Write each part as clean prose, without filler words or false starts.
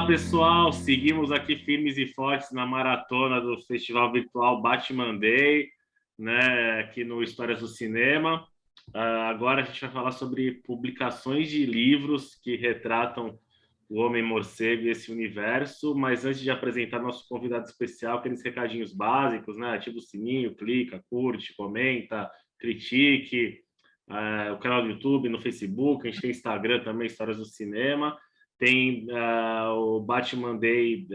Fala pessoal, seguimos aqui firmes e fortes na maratona do Festival Virtual Batman Day, né, aqui no Histórias do Cinema. Agora a gente vai falar sobre publicações de livros que retratam o Homem-Morcego e esse universo, mas antes de apresentar nosso convidado especial, aqueles recadinhos básicos, né? Ativa o sininho, clica, curte, comenta, critique, o canal do YouTube, no Facebook, a gente tem Instagram também, Histórias do Cinema. Tem o Batman Day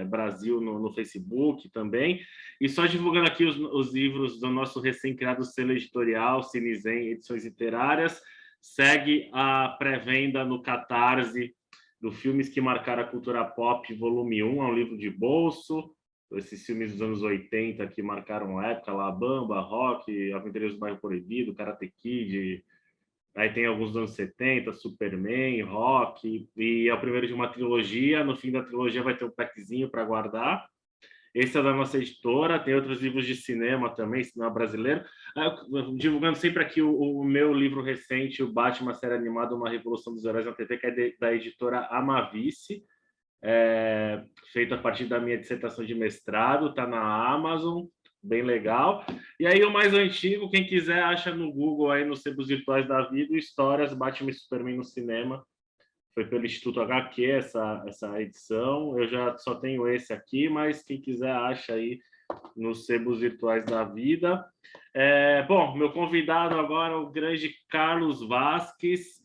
Brasil no Facebook também. E só divulgando aqui os livros do nosso recém-criado selo editorial, Cinezen Edições Literárias. Segue a pré-venda no Catarse do Filmes que Marcaram a Cultura Pop, volume 1, é um livro de bolso. Esses filmes dos anos 80 que marcaram a época, lá, Bamba, Rock, Aventureiros do Bairro Proibido, Karate Kid. Aí tem alguns dos anos 70, Superman, Rock, e é o primeiro de uma trilogia. No fim da trilogia vai ter um packzinho para guardar. Esse é da nossa editora. Tem outros livros de cinema também, cinema brasileiro. Divulgando sempre aqui o meu livro recente, o Batman, série animada, Uma Revolução dos Heróis na TV, que é da editora Amavice, feito a partir da minha dissertação de mestrado, está na Amazon, bem legal. E aí o mais antigo, quem quiser acha no Google, aí nos sebos virtuais da vida, Histórias Batman e Superman no Cinema. Foi pelo Instituto HQ essa edição. Eu já só tenho esse aqui, mas quem quiser acha aí nos sebos virtuais da vida. Bom, meu convidado agora é o grande Carlos Vasques,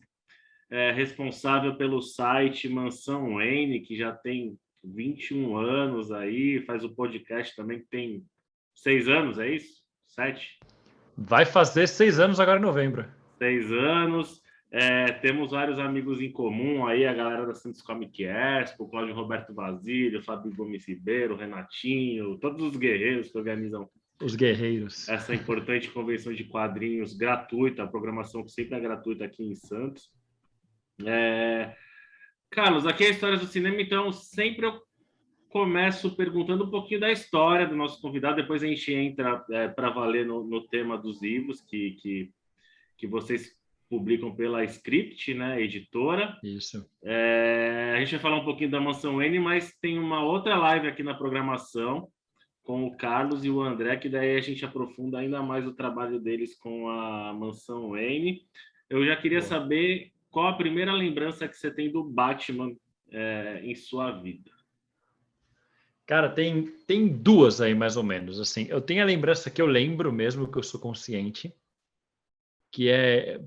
responsável pelo site Mansão Wayne, que já tem 21 anos aí, faz o podcast também, que tem 6 anos, é isso? 7? Vai fazer 6 anos agora em novembro. 6 anos. Temos vários amigos em comum aí, a galera da Santos Comic Expo, o Cláudio Roberto Basílio, Fábio Gomes Ribeiro, Renatinho, todos os guerreiros que organizam os guerreiros. Essa importante convenção de quadrinhos gratuita, a programação que sempre é gratuita aqui em Santos. Carlos, aqui é a História do Cinema, então sempre eu começo perguntando um pouquinho da história do nosso convidado, depois a gente entra para valer no tema dos livros que vocês publicam pela Script, né, editora. Isso. A gente vai falar um pouquinho da Mansão N, mas tem uma outra live aqui na programação com o Carlos e o André, que daí a gente aprofunda ainda mais o trabalho deles com a Mansão N. Eu já queria saber qual a primeira lembrança que você tem do Batman em sua vida. Cara, tem duas aí, mais ou menos. Assim, eu tenho a lembrança que eu lembro mesmo, que eu sou consciente, que é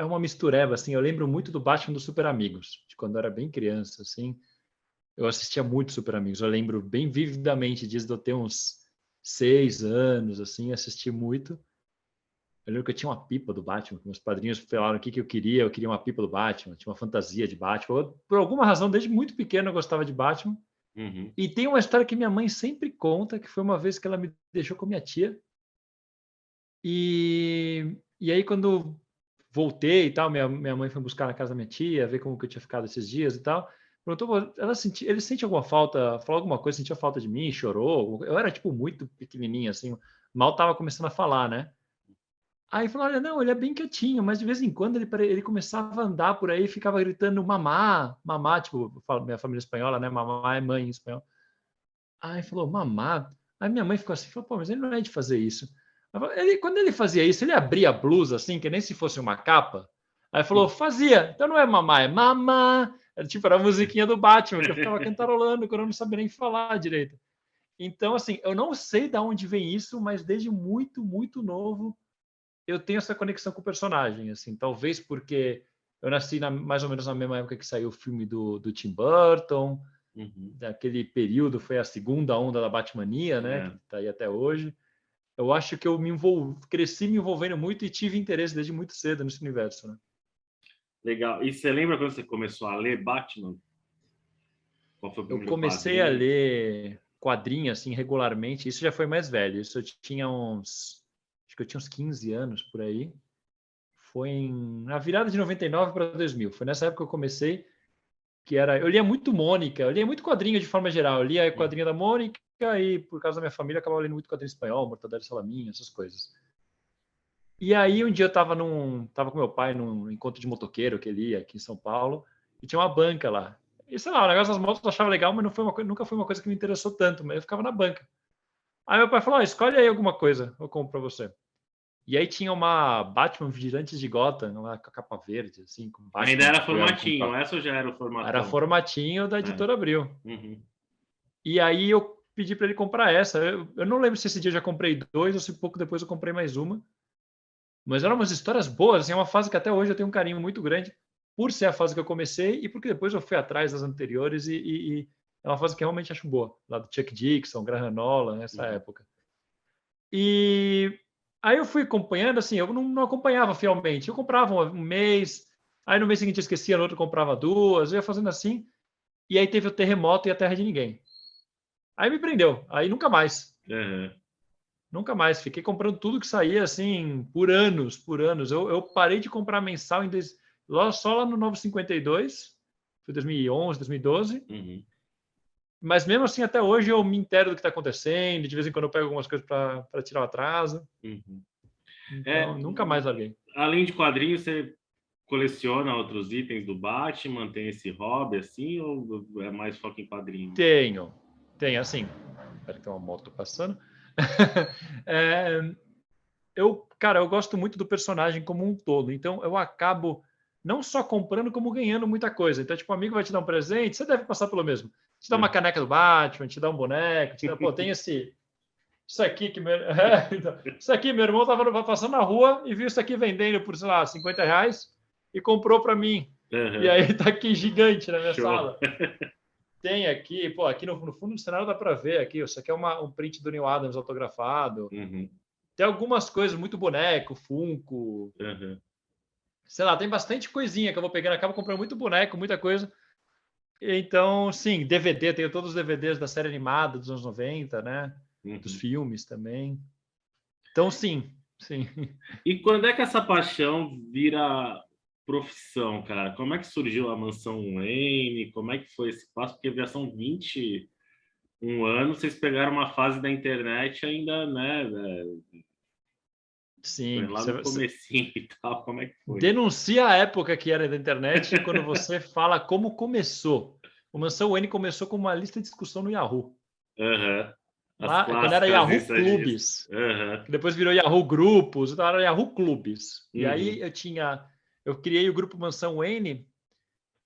uma mistureba, assim. Eu lembro muito do Batman dos Super Amigos, de quando eu era bem criança, assim. Eu assistia muito Super Amigos. Eu lembro bem vividamente disso, de eu ter uns 6 anos, assim, assisti muito. Eu lembro que eu tinha uma pipa do Batman, que meus padrinhos falaram o que eu queria. Eu queria uma pipa do Batman, tinha uma fantasia de Batman. Por alguma razão, desde muito pequeno, eu gostava de Batman. Uhum. E tem uma história que minha mãe sempre conta, que foi uma vez que ela me deixou com minha tia. E aí, quando voltei e tal, minha mãe foi buscar na casa da minha tia, ver como que eu tinha ficado esses dias e tal. Perguntou, ele sente alguma falta, falou alguma coisa, sentiu falta de mim, chorou. Eu era, tipo, muito pequenininho, assim, mal tava começando a falar, né? Aí falou, olha, não, ele é bem quietinho, mas de vez em quando ele começava a andar por aí e ficava gritando mamá, mamá, tipo, minha família espanhola, né? Mamá é mãe em espanhol. Aí falou, mamá. Aí minha mãe ficou assim, falou, pô, mas ele não é de fazer isso. Quando ele fazia isso, ele abria a blusa assim, que nem se fosse uma capa. Aí falou, fazia. Então não é mamá, é mamá. Era a musiquinha do Batman, que eu ficava cantarolando, quando eu não sabia nem falar direito. Então, assim, eu não sei de onde vem isso, mas desde muito, muito novo, eu tenho essa conexão com o personagem, assim, talvez porque eu nasci mais ou menos na mesma época que saiu o filme do Tim Burton, daquele período, foi a segunda onda da Batmania, né, que tá aí até hoje. Eu acho que eu cresci me envolvendo muito e tive interesse desde muito cedo nesse universo, né. Legal. E você lembra quando você começou a ler Batman? Qual foi o Eu primeiro comecei a quadrinho? ler quadrinho, assim, regularmente, isso já foi mais velho, isso eu tinha acho que eu tinha uns 15 anos, por aí. Foi na virada de 99 para 2000. Foi nessa época que eu comecei, eu lia muito Mônica, eu lia muito quadrinho de forma geral. Eu lia quadrinho da Mônica e, por causa da minha família, eu acabava lendo muito quadrinho espanhol, Mortadelo e Salaminho, essas coisas. E aí, um dia eu tava com meu pai num encontro de motoqueiro que ele ia aqui em São Paulo, e tinha uma banca lá. E sei lá, o negócio das motos eu achava legal, mas não foi nunca foi uma coisa que me interessou tanto, mas eu ficava na banca. Aí meu pai falou, escolhe aí alguma coisa, eu compro para você. E aí tinha uma Batman Vigilantes de Gotham, uma capa verde, assim, com Batman. Ainda era formatinho, essa ou já era o formatão? Era formatinho da editora Abril. Uhum. E aí eu pedi para ele comprar essa. Eu não lembro se esse dia eu já comprei 2 ou se pouco depois eu comprei mais uma. Mas eram umas histórias boas, assim, é uma fase que até hoje eu tenho um carinho muito grande por ser a fase que eu comecei e porque depois eu fui atrás das anteriores e é uma fase que eu realmente acho boa, lá do Chuck Dixon, Graham Nolan, nessa época. E aí eu fui acompanhando, assim, eu não acompanhava fielmente. Eu comprava um mês, aí no mês seguinte eu esquecia, no outro eu comprava 2, eu ia fazendo assim. E aí teve o terremoto e a Terra de Ninguém. Aí me prendeu, aí nunca mais. Uhum. Nunca mais. Fiquei comprando tudo que saía, assim, por anos, por anos. Eu parei de comprar mensal só lá no Novo 52, foi 2011, 2012. Uhum. Mas mesmo assim, até hoje eu me entero do que está acontecendo. De vez em quando eu pego algumas coisas para tirar o atraso. Uhum. Então, nunca mais larguei. Além de quadrinhos, você coleciona outros itens do Batman? Tem esse hobby assim? Ou é mais foco em quadrinhos? Tenho, assim. Espera que tem uma moto passando. Cara, eu gosto muito do personagem como um todo. Então, eu acabo não só comprando, como ganhando muita coisa. Então, tipo, um amigo vai te dar um presente, você deve passar pelo mesmo. Te dá uma caneca do Batman, te dá um boneco, pô, tem isso aqui que isso aqui, meu irmão estava passando na rua e viu isso aqui vendendo por, sei lá, R$50 e comprou para mim. Uhum. E aí tá aqui gigante na minha Show. sala. Tem aqui, pô, aqui no fundo do cenário dá para ver aqui. Isso aqui é um print do Neil Adams autografado. Uhum. Tem algumas coisas, muito boneco, Funko. Uhum. Sei lá, tem bastante coisinha que eu vou pegando. Acabo comprando muito boneco, muita coisa. Então, sim, DVD, tenho todos os DVDs da série animada dos anos 90, né? Uhum. Dos filmes também. Então, sim. E quando é que essa paixão vira profissão, cara? Como é que surgiu a Mansão Wayne? Como é que foi esse passo? Porque já são 21 anos, vocês pegaram uma fase da internet ainda, né? Sim. Lá no comecinho e tal, como é que foi? Denuncia a época que era da internet quando você fala como começou. O Mansão Wayne começou com uma lista de discussão no Yahoo. Uhum. Lá, quando era Yahoo Clubes. Uhum. Que depois virou Yahoo Grupos, então era Yahoo Clubes. Uhum. E aí eu criei o grupo Mansão Wayne,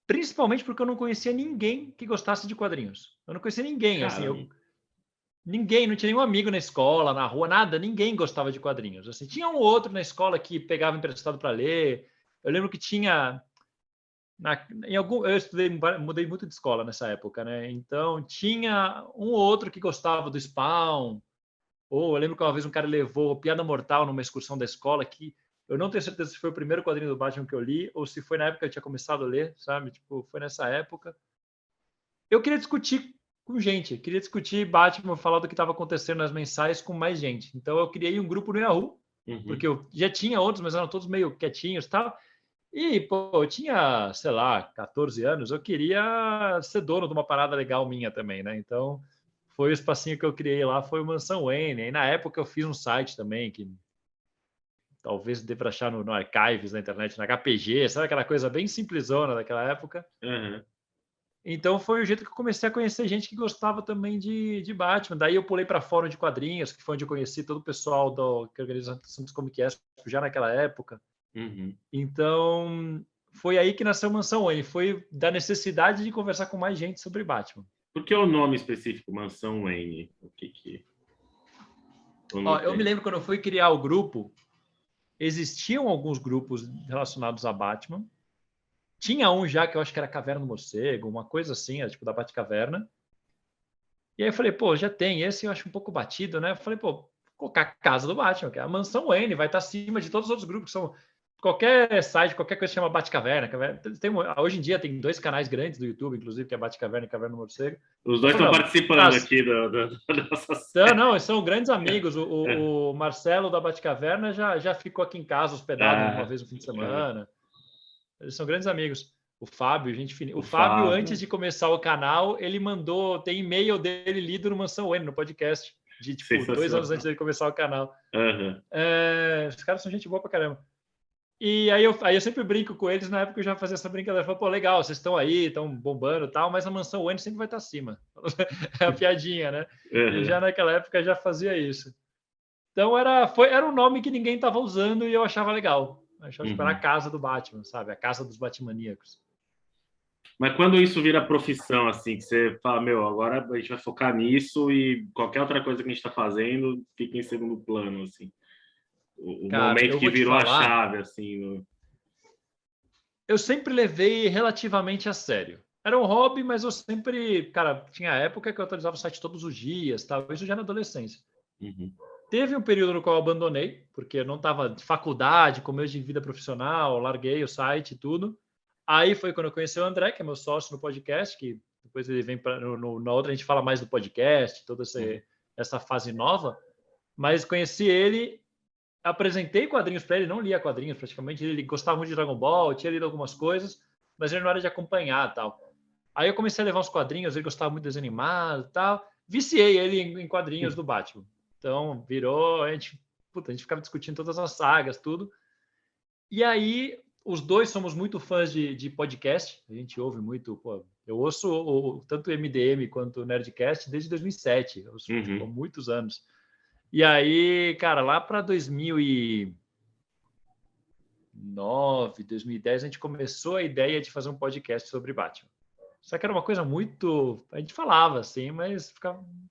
principalmente porque eu não conhecia ninguém que gostasse de quadrinhos. Eu não conhecia ninguém, assim, ninguém, não tinha nenhum amigo na escola, na rua, nada, ninguém gostava de quadrinhos. Assim, tinha um outro na escola que pegava emprestado para ler. Eu lembro que tinha eu mudei muito de escola nessa época, né? Então tinha um ou outro que gostava do Spawn. Ou eu lembro que uma vez um cara levou Piada Mortal numa excursão da escola que eu não tenho certeza se foi o primeiro quadrinho do Batman que eu li ou se foi na época que eu tinha começado a ler, sabe? Tipo, foi nessa época. Eu queria discutir com gente, queria discutir Batman, falar do que estava acontecendo nas mensais com mais gente. Então eu criei um grupo no Yahoo, porque eu já tinha outros, mas eram todos meio quietinhos e tal. E, pô, eu tinha, sei lá, 14 anos, eu queria ser dono de uma parada legal minha também, né? Então, foi o espacinho que eu criei lá, foi o Mansão Wayne. E na época eu fiz um site também, que talvez dê para achar no Archives, na internet, na HPG, sabe aquela coisa bem simplesona daquela época? Uhum. Então, foi o jeito que eu comecei a conhecer gente que gostava também de Batman. Daí eu pulei para fórum de quadrinhos, que foi onde eu conheci todo o pessoal que organiza Santos Comic Expo já naquela época. Uhum. Então, foi aí que nasceu Mansão Wayne. Foi da necessidade de conversar com mais gente sobre Batman. Por que o nome específico, Mansão Wayne? O que eu me lembro quando eu fui criar o grupo, existiam alguns grupos relacionados a Batman. Tinha um já que eu acho que era Caverna do Morcego, uma coisa assim, era tipo da Batcaverna. E aí eu falei, pô, já tem esse, eu acho um pouco batido, né? Eu falei, pô, vou colocar a Casa do Batman, que é a Mansão Wayne, vai estar acima de todos os outros grupos que são qualquer site, qualquer coisa que chama Batcaverna. Hoje em dia tem 2 canais grandes do YouTube, inclusive, que é Batcaverna e Caverna do Morcego. Os dois estão participando aqui da nossa série. Não, são grandes amigos. O Marcelo da Batcaverna já ficou aqui em casa hospedado uma vez no fim de semana. Eles são grandes amigos. O Fábio, gente fininha. O Fábio, antes de começar o canal, ele tem e-mail dele lido no Mansão Wayne, no podcast, de tipo 2 anos antes dele começar o canal. Uhum. Os caras são gente boa pra caramba. E aí eu sempre brinco com eles, na época eu já fazia essa brincadeira, eu falei, pô, legal, vocês estão aí, estão bombando e tal, mas a mansão Wayne sempre vai estar acima. É a piadinha, né? E já Uhum. naquela época já fazia isso. Então era um nome que ninguém estava usando e eu achava legal. Eu achava tipo, era a Uhum. casa do Batman, sabe? A casa dos Batmaníacos. Mas quando isso vira profissão, assim, que você fala, meu, agora a gente vai focar nisso e qualquer outra coisa que a gente está fazendo fica em segundo plano, assim. O Cara, momento eu que vou te virou a falar, chave, assim. eu sempre levei relativamente a sério. Era um hobby, mas eu sempre, cara, tinha época que eu atualizava o site todos os dias, tal, isso já na adolescência. Uhum. Teve um período no qual eu abandonei, porque eu não estava de faculdade, começo de vida profissional, larguei o site e tudo. Aí foi quando eu conheci o André, que é meu sócio no podcast, que depois ele vem para na outra a gente fala mais do podcast, toda Uhum. essa fase nova. Mas conheci ele, apresentei quadrinhos para ele, não lia quadrinhos praticamente, ele gostava muito de Dragon Ball, tinha lido algumas coisas, mas ele não era de acompanhar tal. Aí eu comecei a levar uns quadrinhos, ele gostava muito de desenho animado e tal. Viciei ele em quadrinhos do Batman. Então virou, a gente ficava discutindo todas as sagas, tudo. E aí os dois somos muito fãs de podcast, a gente ouve muito, pô, eu ouço tanto o MDM quanto o Nerdcast desde 2007, eu ouço, tipo, há Uhum. muitos anos. E aí, cara, lá para 2009, 2010, a gente começou a ideia de fazer um podcast sobre Batman. Só que era uma coisa muito. A gente falava assim, mas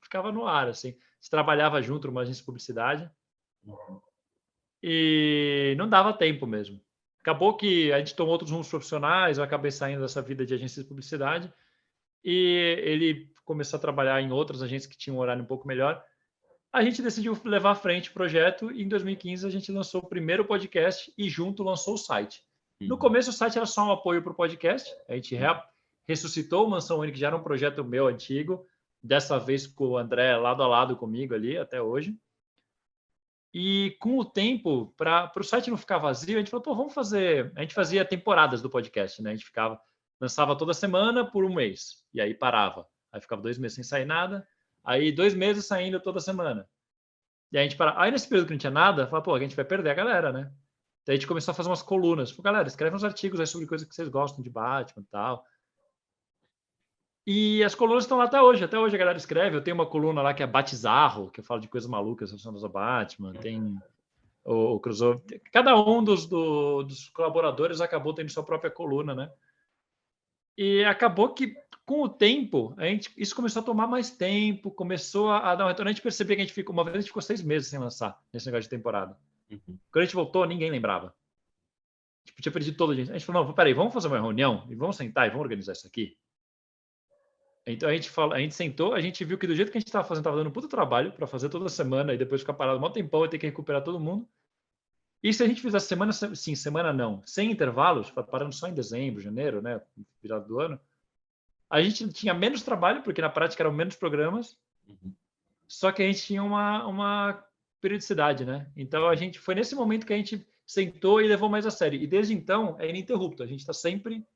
ficava no ar. Assim. A gente trabalhava junto numa agência de publicidade e não dava tempo mesmo. Acabou que a gente tomou outros rumos profissionais, eu acabei saindo dessa vida de agência de publicidade e ele começou a trabalhar em outras agências que tinham um horário um pouco melhor. A gente decidiu levar à frente o projeto e em 2015 a gente lançou o primeiro podcast e junto lançou o site. No Uhum. começo o site era só um apoio para o podcast, a gente ressuscitou o Mansão Única, que já era um projeto meu antigo, dessa vez com o André lado a lado comigo ali até hoje. E com o tempo, para o site não ficar vazio, a gente falou, pô, vamos fazer. A gente fazia temporadas do podcast, né? A gente lançava toda semana por um mês, e aí parava. Aí ficava 2 meses sem sair nada, aí 2 meses saindo toda semana. E aí a gente para. Aí nesse período que não tinha nada, fala, pô, a gente vai perder a galera, né? Daí a gente começou a fazer umas colunas. Falei, galera, escreve uns artigos aí sobre coisas que vocês gostam de Batman e tal. E as colunas estão lá até hoje. Até hoje a galera escreve. Eu tenho uma coluna lá que é Batizarro, que eu falo de coisas malucas relacionadas ao Batman. Tem o crossover. Cada um dos colaboradores acabou tendo sua própria coluna, né? E acabou que, com o tempo, isso começou a tomar mais tempo, começou a dar um retorno. A gente percebia que uma vez a gente ficou 6 meses sem lançar nesse negócio de temporada. Uhum. Quando a gente voltou, ninguém lembrava. Tipo, tinha perdido todo a gente. A gente falou, não, peraí, vamos fazer uma reunião e vamos sentar e vamos organizar isso aqui. Então a gente sentou, a gente viu que do jeito que a gente estava fazendo, estava dando um puto trabalho para fazer toda semana e depois ficar parado um tempão e ter que recuperar todo mundo. E se a gente fizesse semana, sim, semana não, sem intervalos, parando só em dezembro, janeiro, né, virado do ano, a gente tinha menos trabalho, porque na prática eram menos programas, Uhum. só que a gente tinha uma periodicidade, né? Então a gente foi nesse momento que a gente sentou e levou mais a sério. E desde então é ininterrupto, a gente está sempre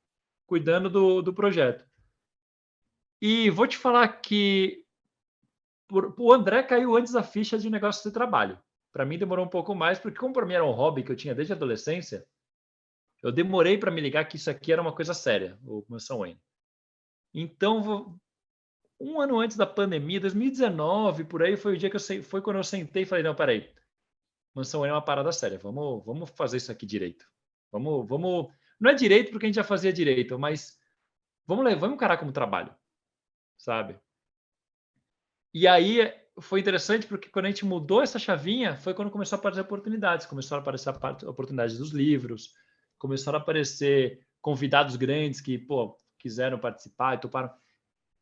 cuidando do projeto. E vou te falar que o André caiu antes da ficha de negócio de trabalho. Para mim demorou um pouco mais, porque como para mim era um hobby que eu tinha desde a adolescência, eu demorei para me ligar que isso aqui era uma coisa séria, o Mansão Wayne. Então, um ano antes da pandemia, 2019, por aí, foi o dia que foi quando eu sentei e falei, não, peraí, Mansão Wayne é uma parada séria, vamos fazer isso aqui direito. Vamos, não é direito porque a gente já fazia direito, mas vamos encarar como trabalho, sabe? E aí foi interessante porque quando a gente mudou essa chavinha, foi quando começou a aparecer oportunidades. Começaram a aparecer oportunidades dos livros, começaram a aparecer convidados grandes que, pô, quiseram participar e toparam.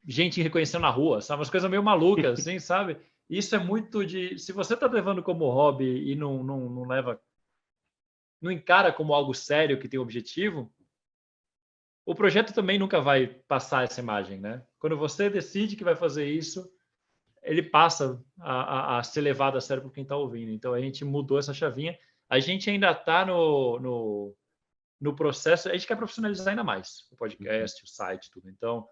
Gente reconhecendo na rua, sabe? Umas coisas meio malucas, assim, sabe? Isso é muito de. Se você está levando como hobby e não leva. Não encara como algo sério que tem objetivo, o projeto também nunca vai passar essa imagem, né? Quando você decide que vai fazer isso, ele passa a ser levado a sério por quem está ouvindo. Então a gente mudou essa chavinha. A gente ainda está no processo, a gente quer profissionalizar ainda mais o Uhum. podcast, o site, tudo. Então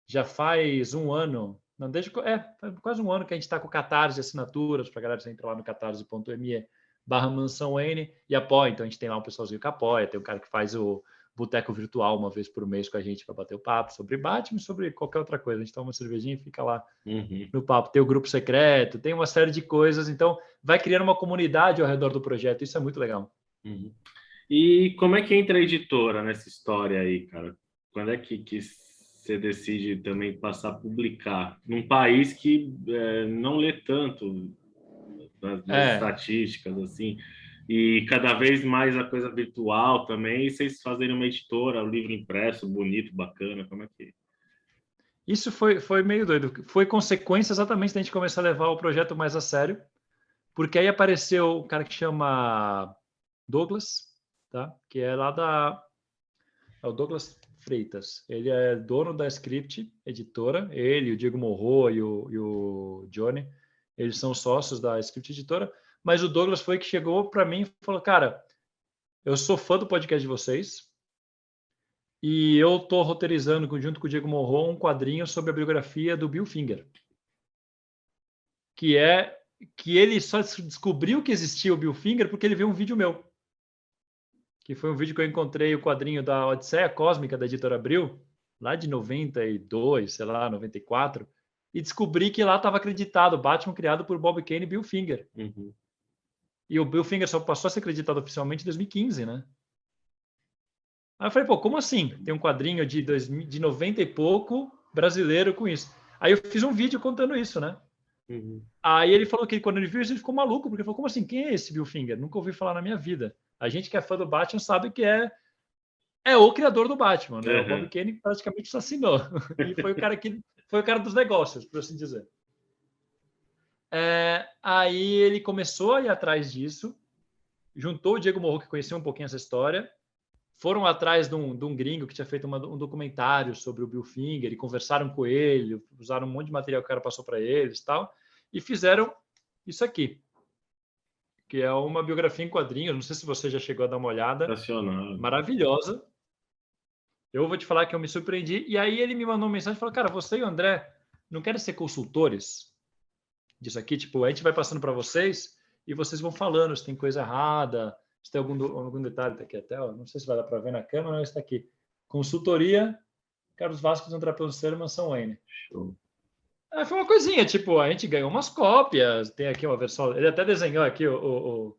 já faz um ano, faz quase um ano que a gente está com o Catarse assinaturas, para a galera entrar lá no catarse.me Mansão Wayne e apoia. Então a gente tem lá um pessoalzinho que apoia, tem um cara que faz o boteco virtual uma vez por mês com a gente para bater o papo sobre Batman, sobre qualquer outra coisa. A gente toma uma cervejinha e fica lá no papo. Tem o grupo secreto, tem uma série de coisas. Então vai criando uma comunidade ao redor do projeto. Isso é muito legal. E como é que entra a editora nessa história aí, cara? Quando é que você decide também passar a publicar? Num país que não lê tanto nas estatísticas, assim, e cada vez mais a coisa virtual também, e vocês fazerem uma editora, um livro impresso, bonito, bacana, como é que... Isso foi meio doido. Foi consequência exatamente da gente começar a levar o projeto mais a sério, porque aí apareceu um cara que chama Douglas, tá? Que é lá é o Douglas Freitas. Ele é dono da Script Editora. Ele, o Diego Morro e o Johnny, eles são sócios da Script Editora. Mas o Douglas foi que chegou para mim e falou: cara, eu sou fã do podcast de vocês e eu tô roteirizando junto com o Diego Morro um quadrinho sobre a biografia do Bill Finger, que ele só descobriu que existia o Bill Finger porque ele viu um vídeo meu, que foi um vídeo que eu encontrei o quadrinho da Odisseia Cósmica da Editora Abril, lá de 92, sei lá, 94, e descobri que lá estava acreditado Batman criado por Bob Kane e Bill Finger. E o Bill Finger só passou a ser acreditado oficialmente em 2015, né? Aí eu falei, pô, como assim? Tem um quadrinho de 90 e pouco brasileiro com isso. Aí eu fiz um vídeo contando isso, né? Aí ele falou que quando ele viu isso, ele ficou maluco, porque ele falou, como assim? Quem é esse Bill Finger? Nunca ouvi falar na minha vida. A gente que é fã do Batman sabe que é o criador do Batman, né? O Bob Kane praticamente assassinou. E foi o cara dos negócios, por assim dizer. Aí ele começou a ir atrás disso, juntou o Diego Morro, que conhecia um pouquinho essa história, foram atrás de um gringo que tinha feito um documentário sobre o Bill Finger e conversaram com ele, usaram um monte de material que o cara passou para eles e fizeram isso aqui, que é uma biografia em quadrinhos. Não sei se você já chegou a dar uma olhada. Maravilhosa. Eu vou te falar que eu me surpreendi. E aí ele me mandou uma mensagem e falou, cara, você e o André não querem ser consultores disso aqui? Tipo, a gente vai passando para vocês e vocês vão falando se tem coisa errada, se tem algum detalhe. Tá aqui até, ó, não sei se vai dar para ver na câmera, mas está aqui. Consultoria Carlos Vasquez, André Pellicer, Mansão Wayne. Show. Foi uma coisinha, tipo, a gente ganhou umas cópias, tem aqui uma versão, ele até desenhou aqui, o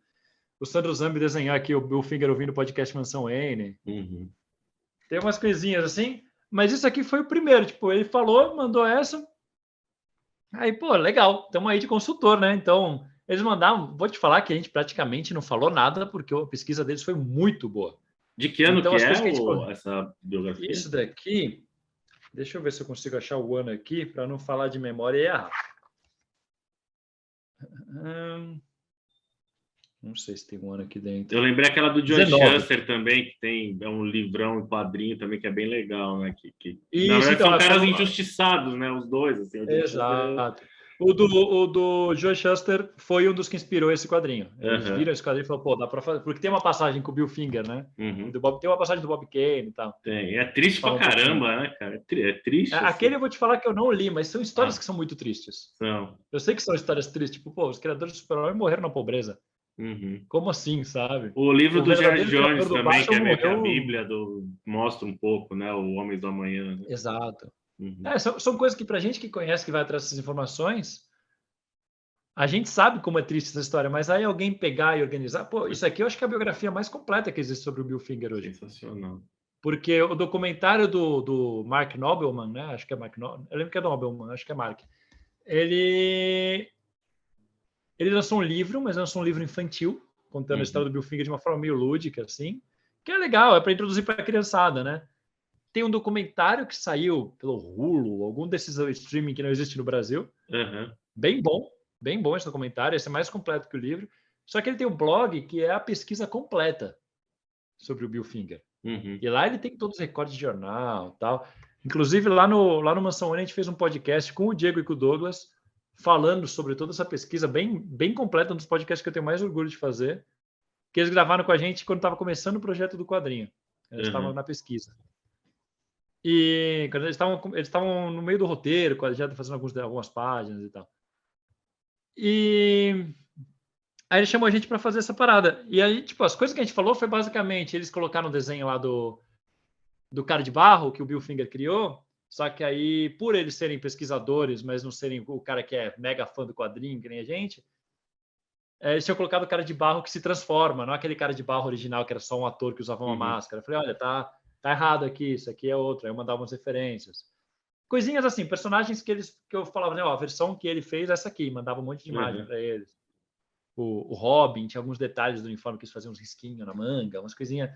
Sandro Zambi desenhou aqui o Bill Finger ouvindo o podcast Mansão Wayne. Tem umas coisinhas assim, mas isso aqui foi o primeiro, tipo, ele falou, mandou essa, aí, pô, legal, estamos aí de consultor, né? Então, eles mandaram, vou te falar que a gente praticamente não falou nada, porque a pesquisa deles foi muito boa. De que ano então, que é essa biografia? Isso daqui, deixa eu ver se eu consigo achar o ano aqui, para não falar de memória e errar. Não sei se tem um ano aqui dentro. Eu lembrei aquela do Joe Shuster também, que é um livrão em quadrinho também, que é bem legal, né? Isso, na verdade, então, são caras injustiçados, né? Os dois. Assim, exato. O do Joe Shuster foi um dos que inspirou esse quadrinho. Eles viram esse quadrinho e falaram, pô, dá pra fazer. Porque tem uma passagem com o Bill Finger, né? Tem uma passagem do Bob Kane e tal. Tem. É triste pra caramba, né, cara? É triste. Aquele eu vou te falar que eu não li, mas são histórias que são muito tristes. São. Eu sei que são histórias tristes. Tipo, pô, os criadores do Super-Herói morreram na pobreza. Como assim, sabe? O livro do George Jones também, que é meio que a Bíblia mostra um pouco, né? O Homem do Amanhã. Né? Exato. São coisas que pra gente que conhece, que vai atrás dessas informações, a gente sabe como é triste essa história, mas aí alguém pegar e organizar... Pô, isso aqui eu acho que é a biografia mais completa que existe sobre o Bill Finger hoje. Sensacional. Porque o documentário do Mark Nobelman, né? Acho que é Mark Nobelman. Eu lembro que é Nobelman, acho que é Mark. Ele lançou um livro, mas lançou um livro infantil, contando a história do Bill Finger de uma forma meio lúdica, assim, que é legal, é para introduzir para a criançada, né? Tem um documentário que saiu pelo Hulu, algum desses streaming que não existe no Brasil. Bem bom esse documentário, esse é mais completo que o livro. Só que ele tem um blog que é a pesquisa completa sobre o Bill Finger. E lá ele tem todos os recortes de jornal e tal. Inclusive, lá no Mansão Wayne, a gente fez um podcast com o Diego e com o Douglas, falando sobre toda essa pesquisa bem completa, um dos podcasts que eu tenho mais orgulho de fazer, que eles gravaram com a gente quando estava começando o projeto do quadrinho. Eles estavam na pesquisa. E quando eles estavam no meio do roteiro, já fazendo algumas páginas e tal. E Aí ele chamou a gente para fazer essa parada. E aí, tipo, as coisas que a gente falou foi basicamente, eles colocaram o desenho lá do cara de barro que o Bill Finger criou, só que aí, por eles serem pesquisadores, mas não serem o cara que é mega fã do quadrinho, que nem a gente, eles tinham colocado o cara de barro que se transforma, não aquele cara de barro original que era só um ator que usava uma máscara. Eu falei, olha, tá errado aqui, isso aqui é outro. Aí eu mandava umas referências. Coisinhas assim, personagens que eu falava, né, ó, a versão que ele fez é essa aqui, mandava um monte de imagem para eles. O Robin tinha alguns detalhes do uniforme que eles faziam uns risquinhos na manga, umas coisinhas.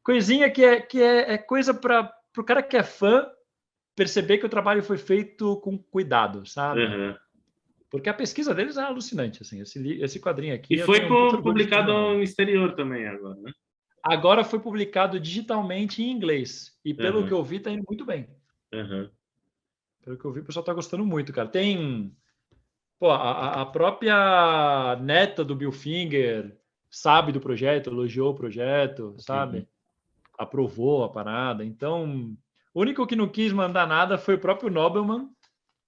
Coisinha que é coisa para o cara que é fã perceber que o trabalho foi feito com cuidado, sabe? Uhum. Porque a pesquisa deles é alucinante, assim. Esse quadrinho aqui E eu foi tenho um puto orgulho de ter publicado na mão. no exterior também agora, né? Agora foi publicado digitalmente em inglês. E pelo que Uhum. eu vi, tá indo muito bem. Uhum. Pelo que eu vi, o pessoal tá gostando muito, cara. Tem. Pô, a própria neta do Bill Finger sabe do projeto, elogiou o projeto, Uhum. sabe? Aprovou a parada. Então, o único que não quis mandar nada foi o próprio Nobelman,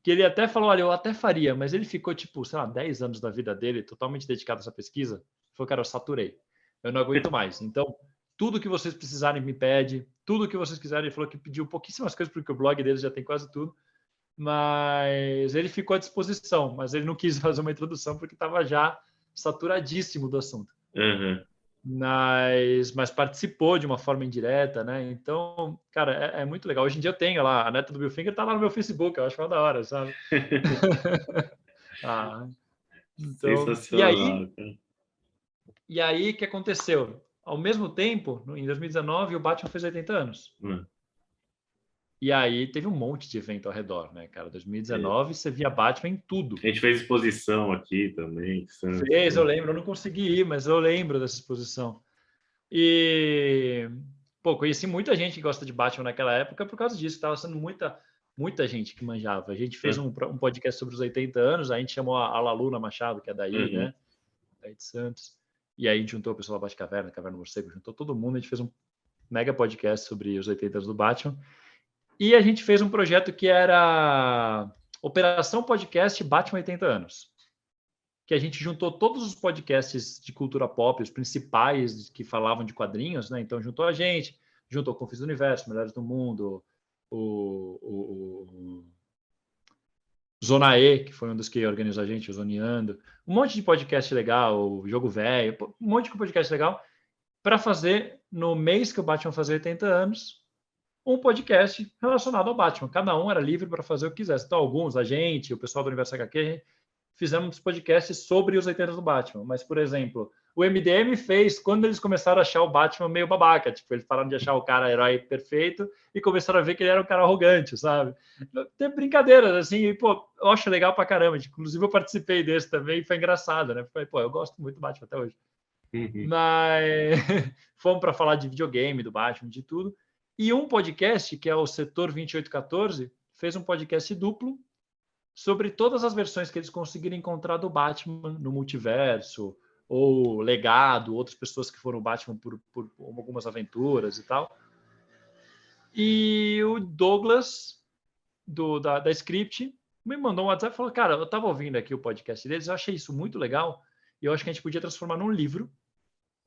que ele até falou, olha, eu até faria, mas ele ficou, tipo, sei lá, 10 anos da vida dele totalmente dedicado a essa pesquisa. Falou, cara, eu saturei. Eu não aguento mais. Então, tudo que vocês precisarem me pede, tudo que vocês quiserem. Ele falou que pediu pouquíssimas coisas, porque o blog dele já tem quase tudo. Mas ele ficou à disposição, mas ele não quis fazer uma introdução porque estava já saturadíssimo do assunto. Uhum. Mas participou de uma forma indireta, né? Então, cara, é muito legal. Hoje em dia eu tenho lá, a neta do Bill Finger tá lá no meu Facebook, eu acho uma da hora, sabe? Ah, então, Sensacional, cara. e aí, o que aconteceu? Ao mesmo tempo, em 2019, o Batman fez 80 anos. Uhum. E aí teve um monte de evento ao redor, né, cara? É. 2019, você via Batman em tudo. A gente fez exposição aqui também, Santos. Fez, eu lembro, eu não consegui ir, mas eu lembro dessa exposição. E, pô, conheci muita gente que gosta de Batman naquela época por causa disso. Estava sendo muita gente que manjava. A gente fez um podcast sobre os 80 anos, a gente chamou a Laluna Machado, que é daí, Uhum. né? Daí de Santos. E aí a gente juntou o pessoal da Batcaverna, Caverna do Morcego, juntou todo mundo, a gente fez um mega podcast sobre os 80 anos do Batman. E a gente fez um projeto que era Operação Podcast Batman 80 anos, que a gente juntou todos os podcasts de cultura pop, os principais que falavam de quadrinhos, né? Então juntou a gente, juntou Confis do Universo, Melhores do Mundo, o Zona E, que foi um dos que organizou a gente, o Zoneando, um monte de podcast legal, o Jogo Velho, um monte de podcast legal, para fazer, no mês que o Batman fazia 80 anos, um podcast relacionado ao Batman. Cada um era livre para fazer o que quisesse. Então, alguns, a gente, o pessoal do Universo HQ, fizemos podcasts sobre os 80 do Batman. Mas, por exemplo, o MDM fez quando eles começaram a achar o Batman meio babaca. Tipo, eles pararam de achar o cara herói perfeito e começaram a ver que ele era um cara arrogante, sabe? Tem brincadeiras, assim, e, pô, eu acho legal pra caramba. Inclusive, eu participei desse também e foi engraçado, né? Falei, pô, eu gosto muito do Batman até hoje. Uhum. Mas fomos para falar de videogame, do Batman, de tudo. E um podcast, que é o Setor 2814, fez um podcast duplo sobre todas as versões que eles conseguiram encontrar do Batman no multiverso, ou legado, outras pessoas que foram o Batman por algumas aventuras e tal. E o Douglas, da Script, me mandou um WhatsApp e falou, cara, eu estava ouvindo aqui o podcast deles, eu achei isso muito legal, e eu acho que a gente podia transformar num livro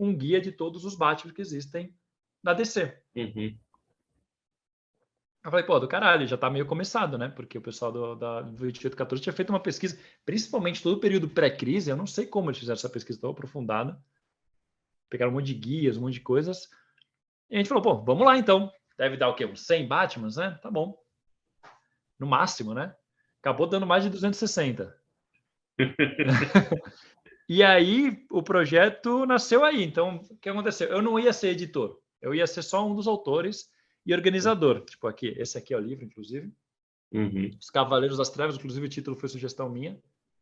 um guia de todos os Batman que existem na DC. Uhum. Eu falei, pô, do caralho, já tá meio começado, né? Porque o pessoal da 2814 tinha feito uma pesquisa, principalmente todo o período pré-crise, eu não sei como eles fizeram essa pesquisa tão aprofundada. Pegaram um monte de guias, um monte de coisas. E a gente falou, pô, vamos lá então. Deve dar o quê? Uns 100 Batmans, né? Tá bom. No máximo, né? Acabou dando mais de 260. E aí o projeto nasceu aí. Então, o que aconteceu? Eu não ia ser editor. Eu ia ser só um dos autores e organizador. Tipo aqui, esse aqui é o livro, inclusive. Uhum. Os Cavaleiros das Trevas, inclusive o título foi sugestão minha.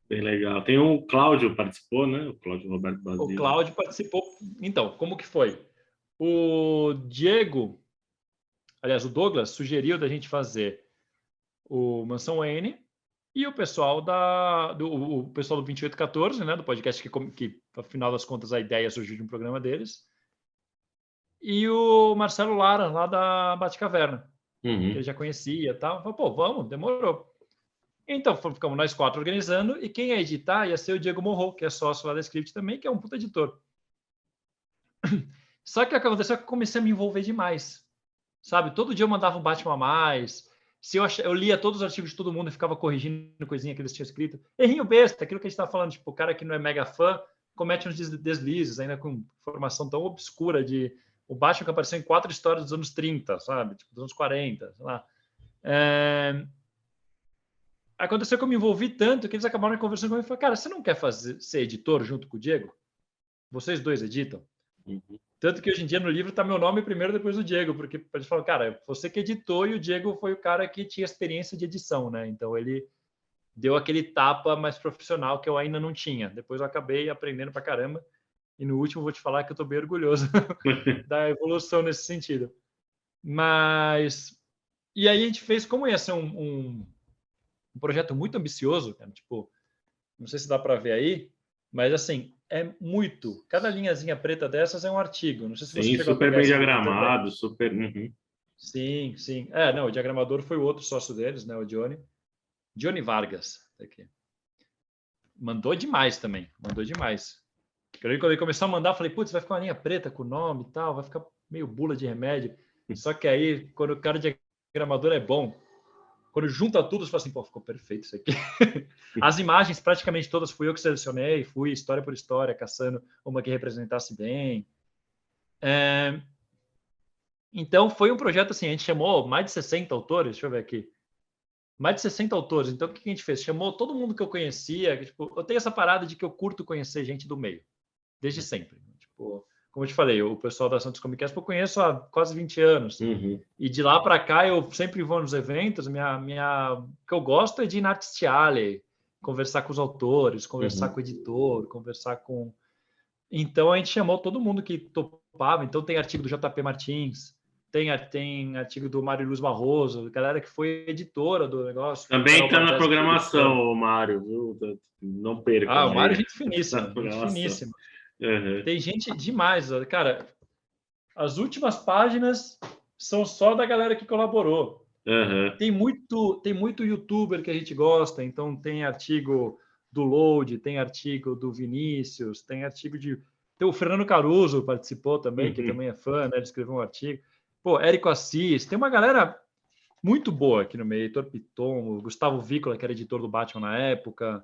Bem legal. Tem o Cláudio participou, né? O Cláudio Roberto O Basílio. Cláudio participou. Então, como que foi? O Diego, aliás, o Douglas sugeriu da gente fazer o Mansão Wayne e o pessoal o pessoal do 2814, né, do podcast que, afinal das contas, a ideia surgiu de um programa deles. E o Marcelo Lara, lá da Batcaverna, que Uhum. ele já conhecia e tal. Falei, pô, vamos, demorou. Então, ficamos nós 4 organizando, e quem ia editar ia ser o Diego Morro, que é sócio lá da Script também, que é um puta editor. Só que o que aconteceu é que eu comecei a me envolver demais, sabe? Todo dia eu mandava um Batman a mais. Se eu lia todos os artigos de todo mundo e ficava corrigindo coisinha que eles tinham escrito. Errinho besta, aquilo que a gente estava falando, tipo, o cara que não é mega fã comete uns deslizes, ainda com informação tão obscura de o Batman que apareceu em 4 histórias dos anos 30, sabe? Tipo, dos anos 40, sei lá. Aconteceu que eu me envolvi tanto que eles acabaram conversando comigo e falaram, cara, você não quer ser editor junto com o Diego? Vocês dois editam? Uhum. Tanto que hoje em dia no livro está meu nome primeiro, depois do Diego, porque eles falam, cara, você que editou e o Diego foi o cara que tinha experiência de edição, né? Então ele deu aquele tapa mais profissional que eu ainda não tinha. Depois eu acabei aprendendo pra caramba. E no último vou te falar que eu estou bem orgulhoso da evolução nesse sentido. Mas... E aí a gente fez, como ia ser um projeto muito ambicioso, cara, tipo, não sei se dá para ver aí, mas assim, é muito. Cada linhazinha preta dessas é um artigo. Não sei se você Sim, chegou a super pegar bem esse livro também. diagramado, super... Uhum. Sim, sim. Não, o diagramador foi o outro sócio deles, né, o Johnny. Johnny Vargas. Tá aqui. Mandou demais também, mandou demais. Quando ele começou a mandar, eu falei, putz, vai ficar uma linha preta com o nome e tal, vai ficar meio bula de remédio. Só que aí, quando o cara de diagramador é bom, quando junta tudo, você fala assim, pô, ficou perfeito isso aqui. As imagens, praticamente todas, fui eu que selecionei, fui história por história, caçando uma que representasse bem. Então, foi um projeto assim, a gente chamou mais de 60 autores, deixa eu ver aqui. Mais de 60 autores. Então, o que a gente fez? Chamou todo mundo que eu conhecia. Que, tipo, eu tenho essa parada de que eu curto conhecer gente do meio, desde sempre. Tipo, como eu te falei, o pessoal da Santos Comic Expo eu conheço há quase 20 anos. Uhum. E de lá para cá, eu sempre vou nos eventos. O que eu gosto é de ir na Artistiale, conversar com os autores, conversar com o editor, conversar com... Então, a gente chamou todo mundo que topava. Então, tem artigo do JP Martins, tem artigo do Mário Luz Barroso, galera que foi editora do negócio. Também está na programação, o Mário, viu? Não percam. O Mário é gente finíssima, Tá gente finíssima. Uhum. Tem gente demais, cara. As últimas páginas são só da galera que colaborou. Uhum. Tem muito youtuber que a gente gosta, então tem artigo do Load, tem artigo do Vinícius, tem artigo de... Tem o Fernando Caruso participou também, que também é fã, né? Ele escreveu um artigo. Pô, Érico Assis, tem uma galera muito boa aqui no meio, Heitor Piton, o Gustavo Vícola, que era editor do Batman na época,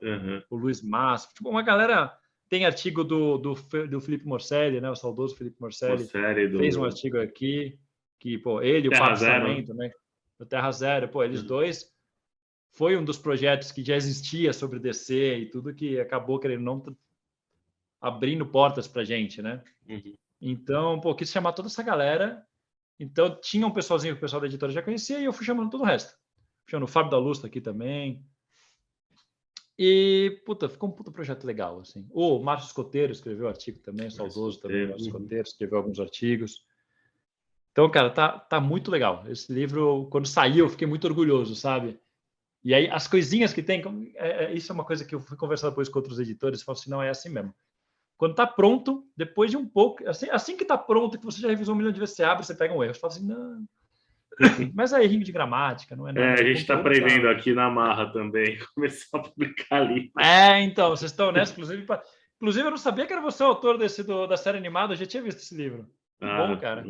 o Luiz Massa, tipo, uma galera... Tem artigo do Felipe Morcelli, né? O saudoso Felipe Morcelli fez um artigo aqui, que, pô, ele e o Fábio Sarmento, né? Do Terra Zero, pô, eles dois, foi um dos projetos que já existia sobre DC e tudo, que acabou querendo não abrindo portas pra gente, né? Então, pô, quis chamar toda essa galera. Então, tinha um pessoalzinho que o pessoal da editora já conhecia e eu fui chamando todo o resto. Fui chamando o Fábio da Luz aqui também. E, puta, ficou um puta projeto legal, assim. O Márcio Escoteiro escreveu artigo também, saudoso também, o Márcio Escoteiro escreveu alguns artigos. Então, cara, tá muito legal. Esse livro, quando saiu, eu fiquei muito orgulhoso, sabe? E aí, as coisinhas que tem... isso é uma coisa que eu fui conversar depois com outros editores, falo assim, não, é assim mesmo. Quando tá pronto, depois de um pouco... Assim que tá pronto, que você já revisou 1 milhão de vezes, você abre, você pega um erro. Você fala assim, não... Mas é errinho de gramática, não é nada. A gente está aprendendo aqui na marra também, começar a publicar ali. Então, vocês estão nessa, inclusive eu não sabia que era você o autor da série animada, eu já tinha visto esse livro. Que bom, cara.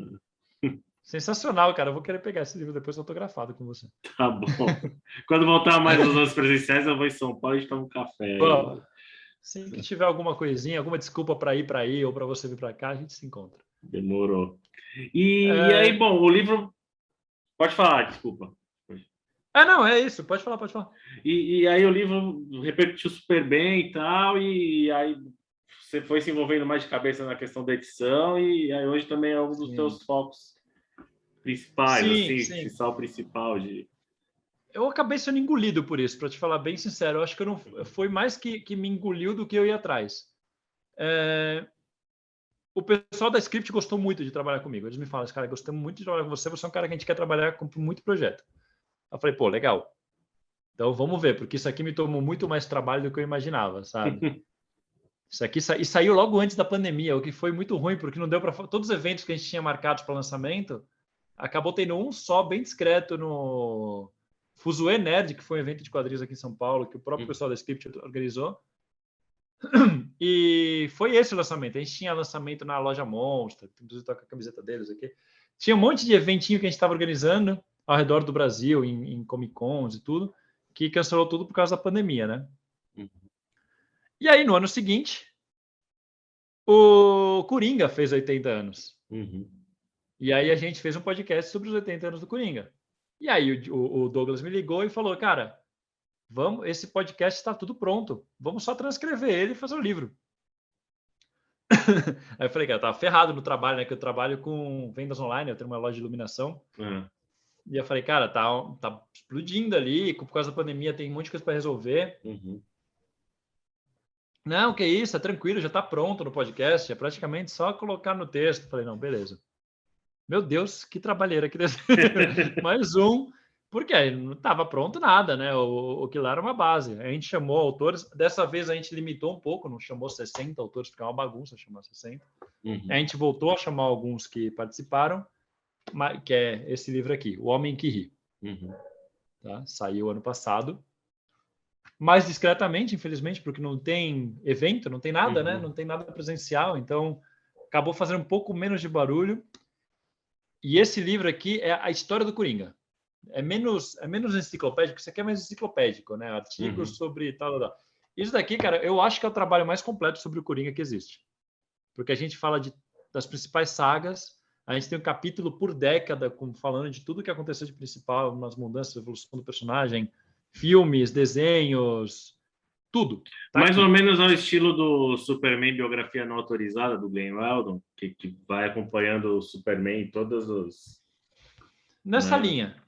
Sensacional, cara. Eu vou querer pegar esse livro depois autografado com você. Tá bom. Quando voltar mais os anos presenciais, eu vou em São Paulo e a gente toma um café. Bom, se que tiver alguma coisinha, alguma desculpa para ir aí ou para você vir para cá, a gente se encontra. Demorou. E aí, bom, o livro... Pode falar, desculpa. Não, é isso. Pode falar. E aí o livro repercutiu super bem e tal, e aí você foi se envolvendo mais de cabeça na questão da edição, e aí hoje também é um dos seus focos principais, sim. o principal de... Eu acabei sendo engolido por isso, para te falar bem sincero. Eu acho que foi mais que me engoliu do que eu ia atrás. O pessoal da Script gostou muito de trabalhar comigo. Eles me falam, cara, gostamos muito de trabalhar com você, você é um cara que a gente quer trabalhar com muito projeto. Eu falei, pô, legal. Então vamos ver, porque isso aqui me tomou muito mais trabalho do que eu imaginava, sabe? Isso aqui saiu logo antes da pandemia, o que foi muito ruim, porque não deu para... Todos os eventos que a gente tinha marcados para lançamento, acabou tendo um só bem discreto Fuzue Nerd, que foi um evento de quadrinhos aqui em São Paulo, que o próprio pessoal da Script organizou. E foi esse o lançamento. A gente tinha lançamento na loja Monster, inclusive tô com a camiseta deles aqui. Tinha um monte de eventinho que a gente estava organizando ao redor do Brasil, em Comic Cons e tudo, que cancelou tudo por causa da pandemia, né? E aí, no ano seguinte, o Coringa fez 80 anos. E aí a gente fez um podcast sobre os 80 anos do Coringa. E aí o Douglas me ligou e falou, cara, esse podcast está tudo pronto. Vamos só transcrever ele e fazer o livro. Aí eu falei, cara, eu tava ferrado no trabalho, né? Que eu trabalho com vendas online, eu tenho uma loja de iluminação. E eu falei, cara, tá explodindo ali, por causa da pandemia tem um monte de coisa para resolver. Não, que isso, é tranquilo, já tá pronto no podcast, é praticamente só colocar no texto. Eu falei, não, beleza. Meu Deus, que trabalheira que desse. Mais um, porque aí não estava pronto nada, né? O que lá era uma base. A gente chamou autores, dessa vez a gente limitou um pouco, não chamou 60 autores, porque é uma bagunça chamar 60. A gente voltou a chamar alguns que participaram, que é esse livro aqui, O Homem que Ri. Tá? Saiu ano passado. Mais discretamente, infelizmente, porque não tem evento, não tem nada, né? Não tem nada presencial, então acabou fazendo um pouco menos de barulho. E esse livro aqui é a história do Coringa. É menos enciclopédico, isso aqui é mais enciclopédico, né? Artigos sobre tal. Isso daqui, cara, eu acho que é o trabalho mais completo sobre o Coringa que existe. Porque a gente fala das principais sagas, a gente tem um capítulo por década falando de tudo que aconteceu de principal nas mudanças, evolução do personagem, filmes, desenhos, tudo. Tá Mais aqui. ou menos ao estilo do Superman biografia não autorizada, do Glenn Weldon, que vai acompanhando o Superman em todos os... Nessa linha.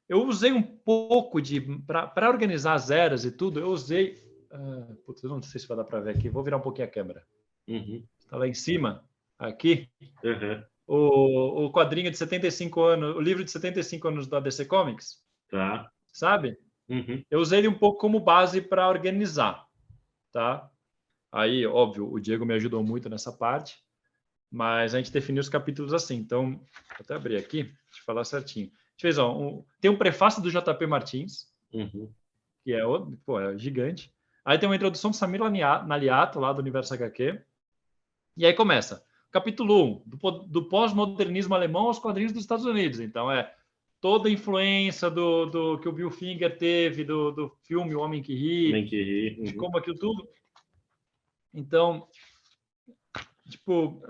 Eu usei um pouco para organizar as eras e tudo, eu usei... eu não sei se vai dar para ver aqui, vou virar um pouquinho a câmera. Está lá em cima, aqui. O quadrinho de 75 anos, o livro de 75 anos da DC Comics. Tá. Sabe? Eu usei ele um pouco como base para organizar, tá? Aí, óbvio, o Diego me ajudou muito nessa parte, mas a gente definiu os capítulos assim. Então, vou até abrir aqui, deixa eu falar certinho. A gente fez, tem um prefácio do JP Martins, que é gigante. Aí tem uma introdução do Samir Naliato, lá do Universo HQ. E aí começa. Capítulo 1, do pós-modernismo alemão aos quadrinhos dos Estados Unidos. Então, toda a influência do que o Bill Finger teve, do filme O Homem que Ri, de como aquilo tudo. Então, tipo...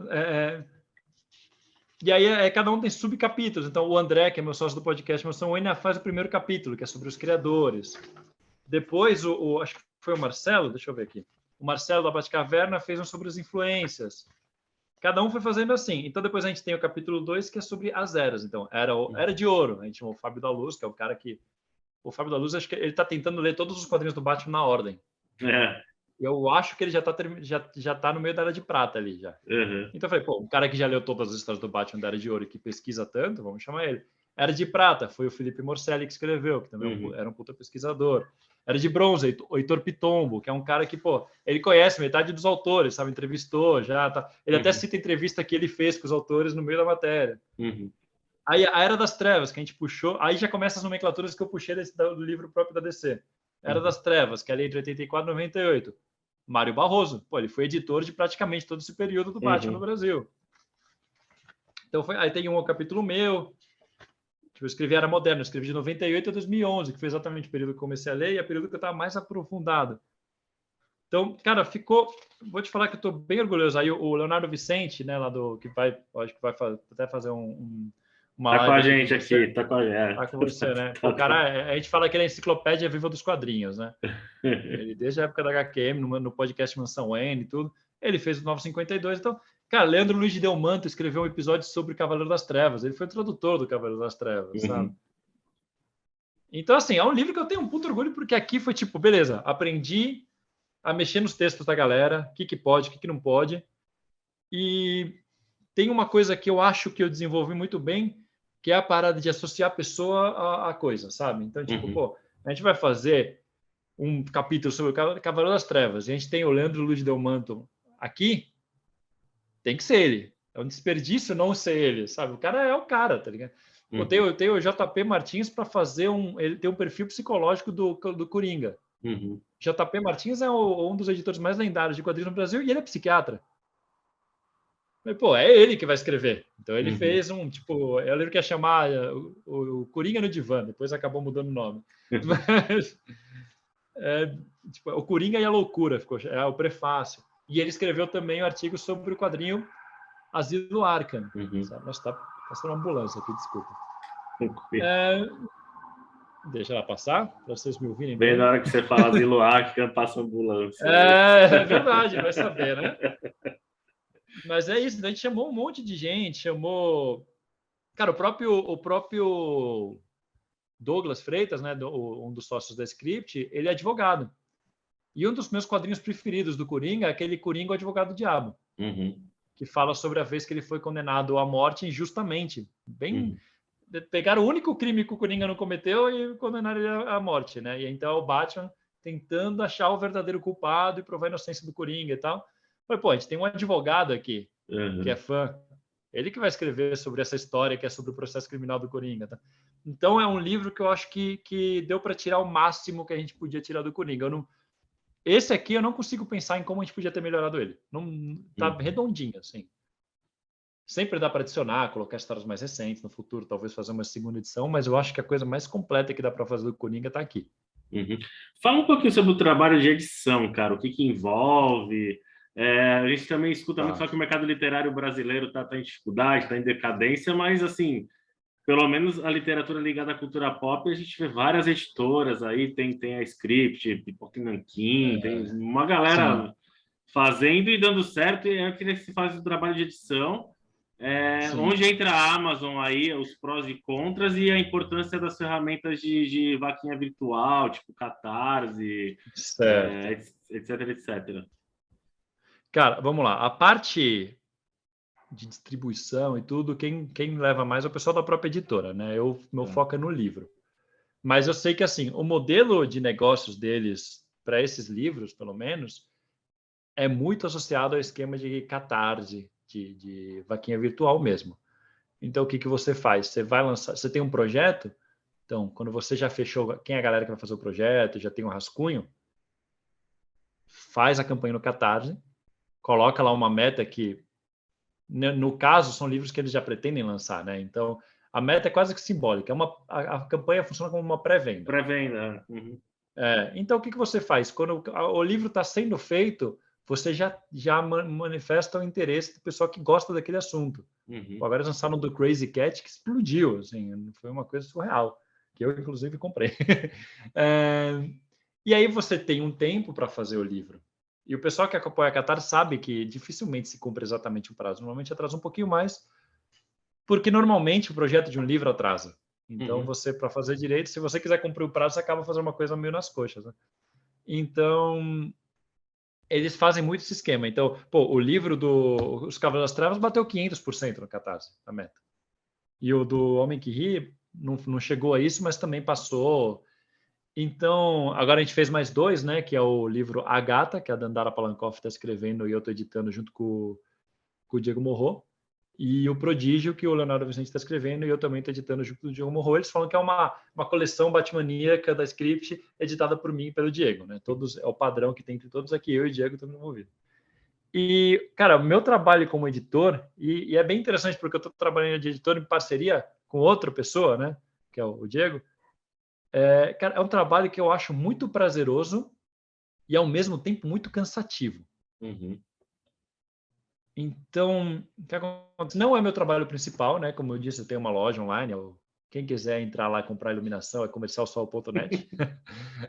E aí cada um tem subcapítulos. Então, o André, que é meu sócio do podcast Moção ainda faz o primeiro capítulo, que é sobre os criadores. Depois, acho que foi o Marcelo, deixa eu ver aqui. O Marcelo da Batcaverna fez um sobre as influências. Cada um foi fazendo assim. Então, depois a gente tem o capítulo 2, que é sobre as eras. Então, Era de Ouro. A gente chamou o Fábio da Luz, que é o cara que... O Fábio da Luz, acho que ele está tentando ler todos os quadrinhos do Batman na ordem. Eu acho que ele já tá no meio da Era de Prata ali, já. Então, eu falei, um cara que já leu todas as histórias do Batman da Era de Ouro e que pesquisa tanto, vamos chamar ele. Era de Prata, foi o Felipe Morcelli que escreveu, que também era um puta pesquisador. Era de Bronze, o Heitor Pitombo, que é um cara que, ele conhece metade dos autores, sabe? Entrevistou, já tá. Ele até cita a entrevista que ele fez com os autores no meio da matéria. Aí a Era das Trevas, que a gente puxou, aí já começa as nomenclaturas que eu puxei do livro próprio da DC. Era das Trevas, que é a lei de 84 e 98. Mário Barroso, ele foi editor de praticamente todo esse período do Batman no Brasil. Então, aí tem um capítulo meu. Eu escrevi Era Moderna, eu escrevi de 98 a 2011, que foi exatamente o período que eu comecei a ler e é o período que eu estava mais aprofundado. Então, cara, vou te falar que eu estou bem orgulhoso. Aí o Leonardo Vicente, né, acho que vai até fazer uma live. Tá com a gente aqui, tá com a gente. Tá com você, né? O cara, a gente fala que ele é a enciclopédia viva dos quadrinhos, né? Ele, desde a época da HQM, no podcast Mansão N e tudo, ele fez o 952. Então, cara, Leandro Luiz de Delmanto escreveu um episódio sobre Cavaleiro das Trevas. Ele foi o tradutor do Cavaleiro das Trevas, sabe? Então, assim, é um livro que eu tenho um puto orgulho, porque aqui foi tipo, beleza, aprendi a mexer nos textos da galera, o que pode, o que não pode. E tem uma coisa que eu acho que eu desenvolvi muito bem, que é a parada de associar a pessoa à coisa, sabe? Então, tipo, a gente vai fazer um capítulo sobre o Cavaleiro das Trevas, e a gente tem o Leandro Luiz de Delmanto aqui, tem que ser ele. É um desperdício não ser ele, sabe? O cara é o cara, tá ligado? Eu tenho o JP Martins para fazer ele tem um perfil psicológico do Coringa. JP Martins é um dos editores mais lendários de quadrinhos no Brasil e ele é psiquiatra. Mas, pô, é ele que vai escrever. Então ele fez tipo, eu lembro que ia chamar o Coringa no Divã, depois acabou mudando o nome. Mas tipo, o Coringa e a Loucura, é o prefácio. E ele escreveu também um artigo sobre o quadrinho Asilo Arkham. Nossa, tá passando uma ambulância aqui, desculpa. Deixa ela passar, para vocês me ouvirem bem. Na hora que você fala Asilo Arkham, passa ambulância. É verdade, vai saber, né? Mas é isso, a gente chamou um monte de gente, chamou... Cara, o próprio Douglas Freitas, né, um dos sócios da Script, ele é advogado. E um dos meus quadrinhos preferidos do Coringa é aquele Coringa, o Advogado do Diabo, que fala sobre a vez que ele foi condenado à morte injustamente. Pegaram o único crime que o Coringa não cometeu e condenaram ele à morte, né? E então o Batman tentando achar o verdadeiro culpado e provar a inocência do Coringa e tal. Mas, pô, a gente tem um advogado aqui que é fã. Ele que vai escrever sobre essa história que é sobre o processo criminal do Coringa. Tá? Então é um livro que eu acho que deu para tirar o máximo que a gente podia tirar do Coringa. Esse aqui eu não consigo pensar em como a gente podia ter melhorado ele. Não tá redondinho, assim. Sempre dá para adicionar, colocar histórias mais recentes no futuro, talvez fazer uma segunda edição, mas eu acho que a coisa mais completa que dá para fazer do Coringa está aqui. Fala um pouquinho sobre o trabalho de edição, cara. O que envolve? A gente também escuta muito falar que o mercado literário brasileiro está em dificuldade, está em decadência, mas, assim, pelo menos a literatura ligada à cultura pop, a gente vê várias editoras aí, tem a Script, Pipoca e Nanquim, tem uma galera fazendo e dando certo, e é que se faz o trabalho de edição. Onde entra a Amazon aí, os prós e contras e a importância das ferramentas de vaquinha virtual, tipo Catarse, etc. Cara, vamos lá. A parte de distribuição e tudo, quem leva mais é o pessoal da própria editora, né? Meu foco é no livro. Mas eu sei que, assim, o modelo de negócios deles, para esses livros, pelo menos, é muito associado ao esquema de Catarse, de vaquinha virtual mesmo. Então, o que você faz? Você vai lançar... Você tem um projeto? Então, quando você já fechou... Quem é a galera que vai fazer o projeto? Já tem um rascunho? Faz a campanha no Catarse, coloca lá uma meta que, no caso, são livros que eles já pretendem lançar, né? Então, a meta é quase que simbólica. A campanha funciona como uma pré-venda. Pré-venda. Então, o que você faz? Quando o livro está sendo feito, você já manifesta o interesse do pessoal que gosta daquele assunto. Agora eles lançaram do Crazy Cat, que explodiu, assim, foi uma coisa surreal, que eu, inclusive, comprei. E aí você tem um tempo para fazer o livro. E o pessoal que acompanha a Catarse sabe que dificilmente se cumpre exatamente o prazo. Normalmente atrasa um pouquinho mais, porque normalmente o projeto de um livro atrasa. Então, você, para fazer direito, se você quiser cumprir o prazo, você acaba fazendo uma coisa meio nas coxas. Né? Então, eles fazem muito esse esquema. Então, o livro Os Cavaleiros das Trevas bateu 500% no Catarse, a meta. E o do Homem que Ri não chegou a isso, mas também passou. Então, agora a gente fez mais 2, né? Que é o livro A Gata, que a Dandara Palankoff está escrevendo e eu estou editando junto com o Diego Morro. E o Prodígio, que o Leonardo Vicente está escrevendo e eu também estou editando junto com o Diego Morro. Eles falam que é uma coleção batmaníaca da Script editada por mim e pelo Diego. Né? É o padrão que tem entre todos aqui, eu e o Diego estamos envolvidos. E, cara, o meu trabalho como editor, e é bem interessante porque eu estou trabalhando de editor em parceria com outra pessoa, né? Que é o Diego. Cara, é um trabalho que eu acho muito prazeroso e, ao mesmo tempo, muito cansativo. Então, não é meu trabalho principal, né? Como eu disse, eu tenho uma loja online. Quem quiser entrar lá e comprar iluminação é comercialsol.net.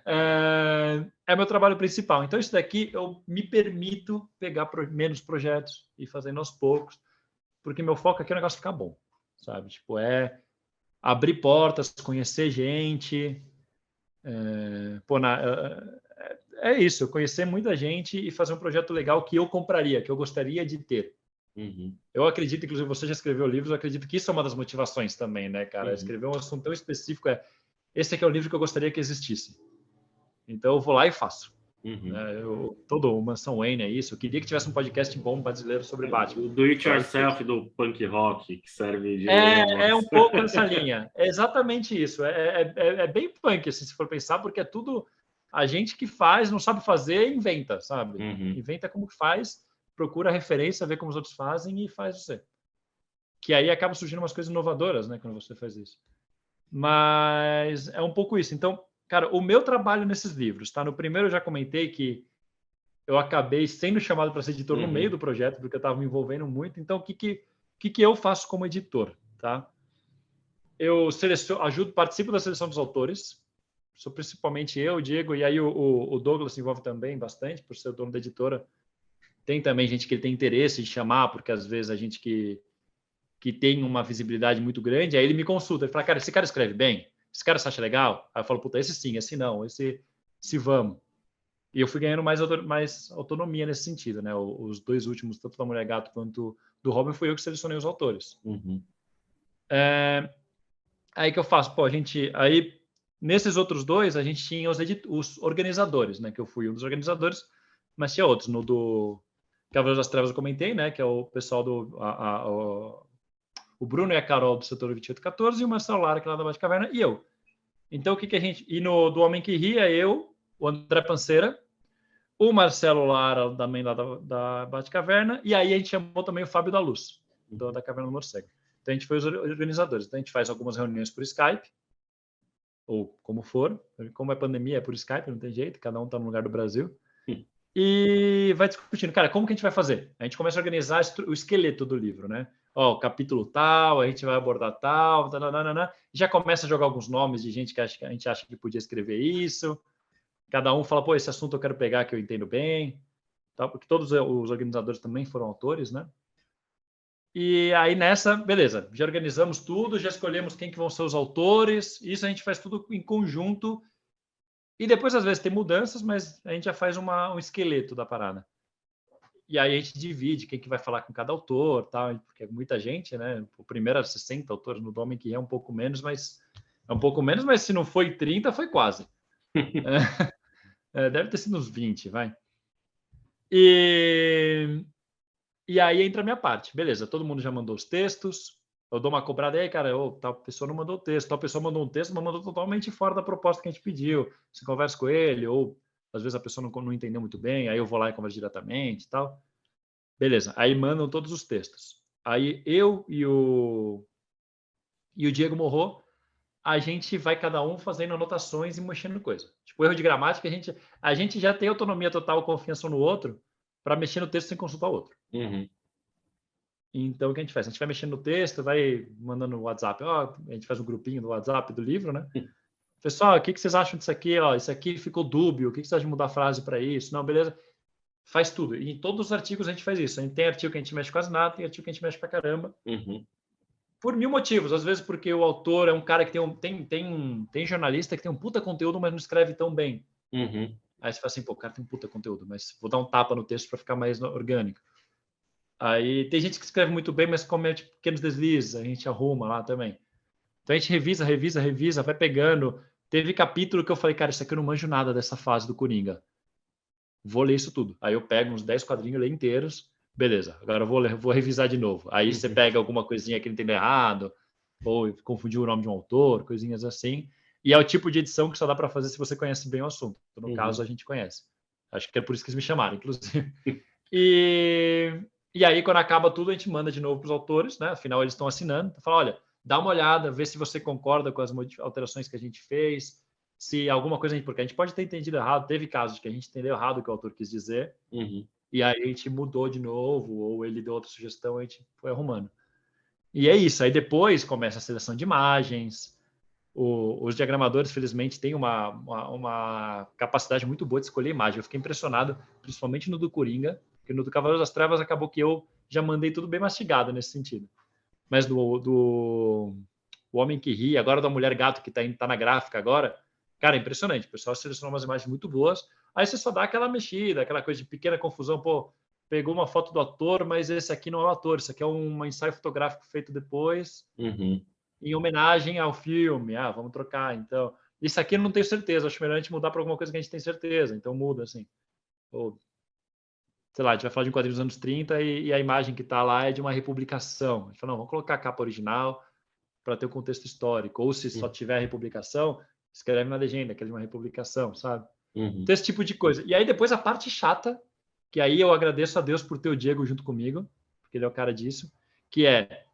É meu trabalho principal. Então, isso daqui eu me permito pegar menos projetos e fazendo aos poucos, porque meu foco aqui é o negócio ficar bom, sabe? Tipo, abrir portas, conhecer gente. É isso, conhecer muita gente e fazer um projeto legal que eu compraria, que eu gostaria de ter. Eu acredito, inclusive, você já escreveu livros, eu acredito que isso é uma das motivações também, né, cara? Escrever um assunto tão específico esse aqui é o livro que eu gostaria que existisse. Então, eu vou lá e faço. Né? Todo o Mansão Wayne é isso. Eu queria que tivesse um podcast bom brasileiro sobre Batman. O Do It Yourself do punk rock, que serve de É um pouco nessa linha. É exatamente isso. É bem punk, assim, se for pensar, porque é tudo a gente que faz, não sabe fazer, inventa, sabe? Inventa como que faz, procura referência, vê como os outros fazem e faz você. Que aí acaba surgindo umas coisas inovadoras, né, quando você faz isso. Mas é um pouco isso. Então, cara, o meu trabalho nesses livros, tá? No primeiro eu já comentei que eu acabei sendo chamado para ser editor no meio do projeto, porque eu estava me envolvendo muito. Então, o que eu faço como editor, tá? Eu ajudo, participo da seleção dos autores. Sou principalmente eu, o Diego, e aí o Douglas se envolve também bastante, por ser o dono da editora. Tem também gente que tem interesse em chamar, porque às vezes a gente que tem uma visibilidade muito grande, aí ele me consulta, ele fala, cara, esse cara escreve bem? Esse cara você acha legal? Aí eu falo, puta, esse sim, esse não, esse se vamos. E eu fui ganhando mais autonomia nesse sentido, né? Os dois últimos, tanto da Mulher Gato quanto do Robin, fui eu que selecionei os autores. Aí que eu faço, pô, aí nesses outros dois, a gente tinha os organizadores, né? Que eu fui um dos organizadores, mas tinha outros. No do Cavaleiros das Trevas eu comentei, né? Que é o pessoal o Bruno e a Carol do setor 2814 e o Marcelo Lara, que é lá da Batcaverna, e eu. Então, o que a gente... E no do Homem que Ria, eu, o André Panceira, o Marcelo Lara, também lá da Batcaverna, e aí a gente chamou também o Fábio da Luz, da Caverna do Morcego. Então, a gente foi os organizadores. Então, a gente faz algumas reuniões por Skype, ou como for. Como é pandemia, é por Skype, não tem jeito, cada um está no lugar do Brasil. E vai discutindo, cara, como que a gente vai fazer? A gente começa a organizar o esqueleto do livro, né? Ó, o capítulo tal, a gente vai abordar tal, já começa a jogar alguns nomes de gente que a gente acha que podia escrever isso. Cada um fala, pô, esse assunto eu quero pegar que eu entendo bem, tá? Porque todos os organizadores também foram autores, né? E aí nessa, beleza, já organizamos tudo, já escolhemos quem que vão ser os autores, isso a gente faz tudo em conjunto. E depois, às vezes, tem mudanças, mas a gente já faz um esqueleto da parada. E aí a gente divide quem que vai falar com cada autor, tal, porque é muita gente, né? O primeiro era 60 autores, no Homem que é um pouco menos, mas se não foi 30, foi quase. Deve ter sido uns 20, vai. E aí entra a minha parte. Beleza, todo mundo já mandou os textos. Eu dou uma cobrada aí, cara, tal pessoa não mandou o texto, tal pessoa mandou um texto, mas mandou totalmente fora da proposta que a gente pediu. Você conversa com ele, ou às vezes a pessoa não entendeu muito bem, aí eu vou lá e converso diretamente e tal. Beleza, aí mandam todos os textos. Aí eu e o Diego Morro, a gente vai cada um fazendo anotações e mexendo coisa. Tipo, erro de gramática, a gente já tem autonomia total, confiança no outro, para mexer no texto sem consultar o outro. Então, o que a gente faz? A gente vai mexendo no texto, vai mandando no WhatsApp. A gente faz um grupinho do WhatsApp do livro, né? Pessoal, o que vocês acham disso aqui? Isso aqui ficou dúbio. O que vocês acham de mudar a frase para isso? Não, beleza. Faz tudo. E em todos os artigos a gente faz isso. A gente tem artigo que a gente mexe quase nada, tem artigo que a gente mexe pra caramba. Por 1000 motivos. Às vezes porque o autor é um cara que tem jornalista que tem um puta conteúdo, mas não escreve tão bem. Aí você fala assim, pô, o cara tem um puta conteúdo, mas vou dar um tapa no texto para ficar mais orgânico. Aí tem gente que escreve muito bem, mas comete pequenos deslizes, a gente arruma lá também. Então a gente revisa, vai pegando. Teve capítulo que eu falei, cara, isso aqui eu não manjo nada dessa fase do Coringa. Vou ler isso tudo. Aí eu pego uns 10 quadrinhos, leio inteiros. Beleza, agora eu vou revisar de novo. Aí você pega alguma coisinha que não entendeu errado, ou confundiu o nome de um autor, coisinhas assim. E é o tipo de edição que só dá para fazer se você conhece bem o assunto. No caso, a gente conhece. Acho que é por isso que eles me chamaram, inclusive. E aí, quando acaba tudo, a gente manda de novo para os autores, né? Afinal, eles estão assinando. Fala, olha, dá uma olhada, vê se você concorda com as alterações que a gente fez, se alguma coisa... Porque a gente pode ter entendido errado, teve casos que a gente entendeu errado o que o autor quis dizer, e aí a gente mudou de novo, ou ele deu outra sugestão, a gente foi arrumando. E é isso. Aí depois começa a seleção de imagens. Os diagramadores, felizmente, têm uma capacidade muito boa de escolher imagem. Eu fiquei impressionado, principalmente no do Coringa, porque no do Cavaleiros das Trevas acabou que eu já mandei tudo bem mastigado nesse sentido. Mas do O Homem que Ri, agora da Mulher Gato, que tá na gráfica agora, cara, é impressionante. O pessoal selecionou umas imagens muito boas. Aí você só dá aquela mexida, aquela coisa de pequena confusão. Pô, pegou uma foto do ator, mas esse aqui não é o ator. Isso aqui é um ensaio fotográfico feito depois, em homenagem ao filme. Vamos trocar, então. Isso aqui eu não tenho certeza, acho melhor a gente mudar para alguma coisa que a gente tem certeza, então muda, assim. Ou, sei lá, a gente vai falar de um quadrinho dos anos 30 e a imagem que está lá é de uma republicação. A gente fala, não, vamos colocar a capa original para ter o contexto histórico. Ou se só tiver republicação, escreve na legenda que é de uma republicação, sabe? Então, esse tipo de coisa. E aí depois a parte chata, que aí eu agradeço a Deus por ter o Diego junto comigo, porque ele é o cara disso, que é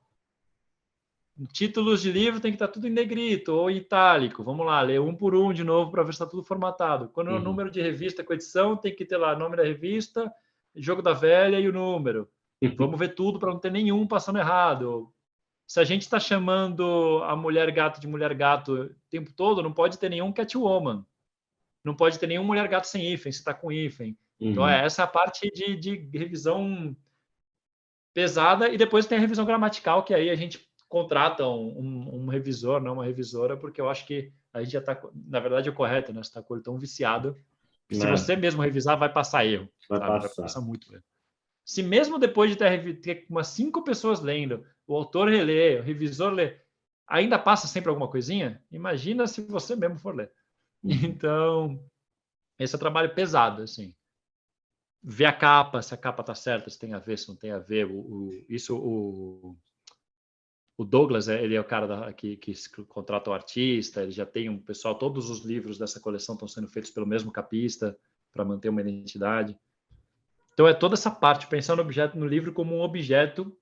títulos de livro tem que estar tudo em negrito ou em itálico. Vamos lá, ler um por um de novo para ver se está tudo formatado. Quando é o número de revista com edição, tem que ter lá nome da revista, jogo da velha e o número. Vamos ver tudo para não ter nenhum passando errado. Se a gente está chamando a mulher gato de mulher gato o tempo todo, não pode ter nenhum Catwoman. Não pode ter nenhum mulher gato sem hífen, se está com hífen. Então, essa é a parte de revisão pesada. E depois tem a revisão gramatical, que aí a gente contrata um revisor, não uma revisora, porque eu acho que a gente já está, na verdade, é o correto, né? Você está tão viciado que se você mesmo revisar, vai passar erro. Vai passar muito erro. Se mesmo depois de ter umas 5 pessoas lendo, o autor relê, o revisor lê, ainda passa sempre alguma coisinha, imagina se você mesmo for ler. Então, esse é um trabalho pesado, assim. Ver a capa, se a capa está certa, se tem a ver, se não tem a ver. O Douglas, ele é o cara que contrata o artista, ele já tem um pessoal, todos os livros dessa coleção estão sendo feitos pelo mesmo capista, para manter uma identidade. Então, é toda essa parte, pensar no livro como um objeto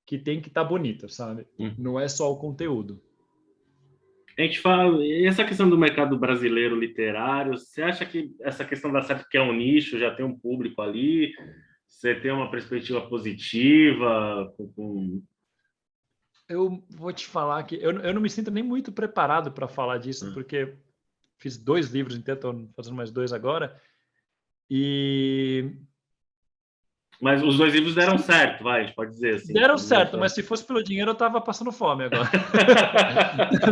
que tem que estar bonito, sabe? Não é só o conteúdo. A gente fala, e essa questão do mercado brasileiro literário, você acha que essa questão dá certo que é um nicho, já tem um público ali? Você tem uma perspectiva positiva? Eu vou te falar que eu não me sinto nem muito preparado para falar disso, porque fiz 2 livros, então estou fazendo mais 2 agora. Mas os 2 livros deram certo, vai, a gente pode dizer assim. Deram certo, mas se fosse pelo dinheiro, eu estava passando fome agora.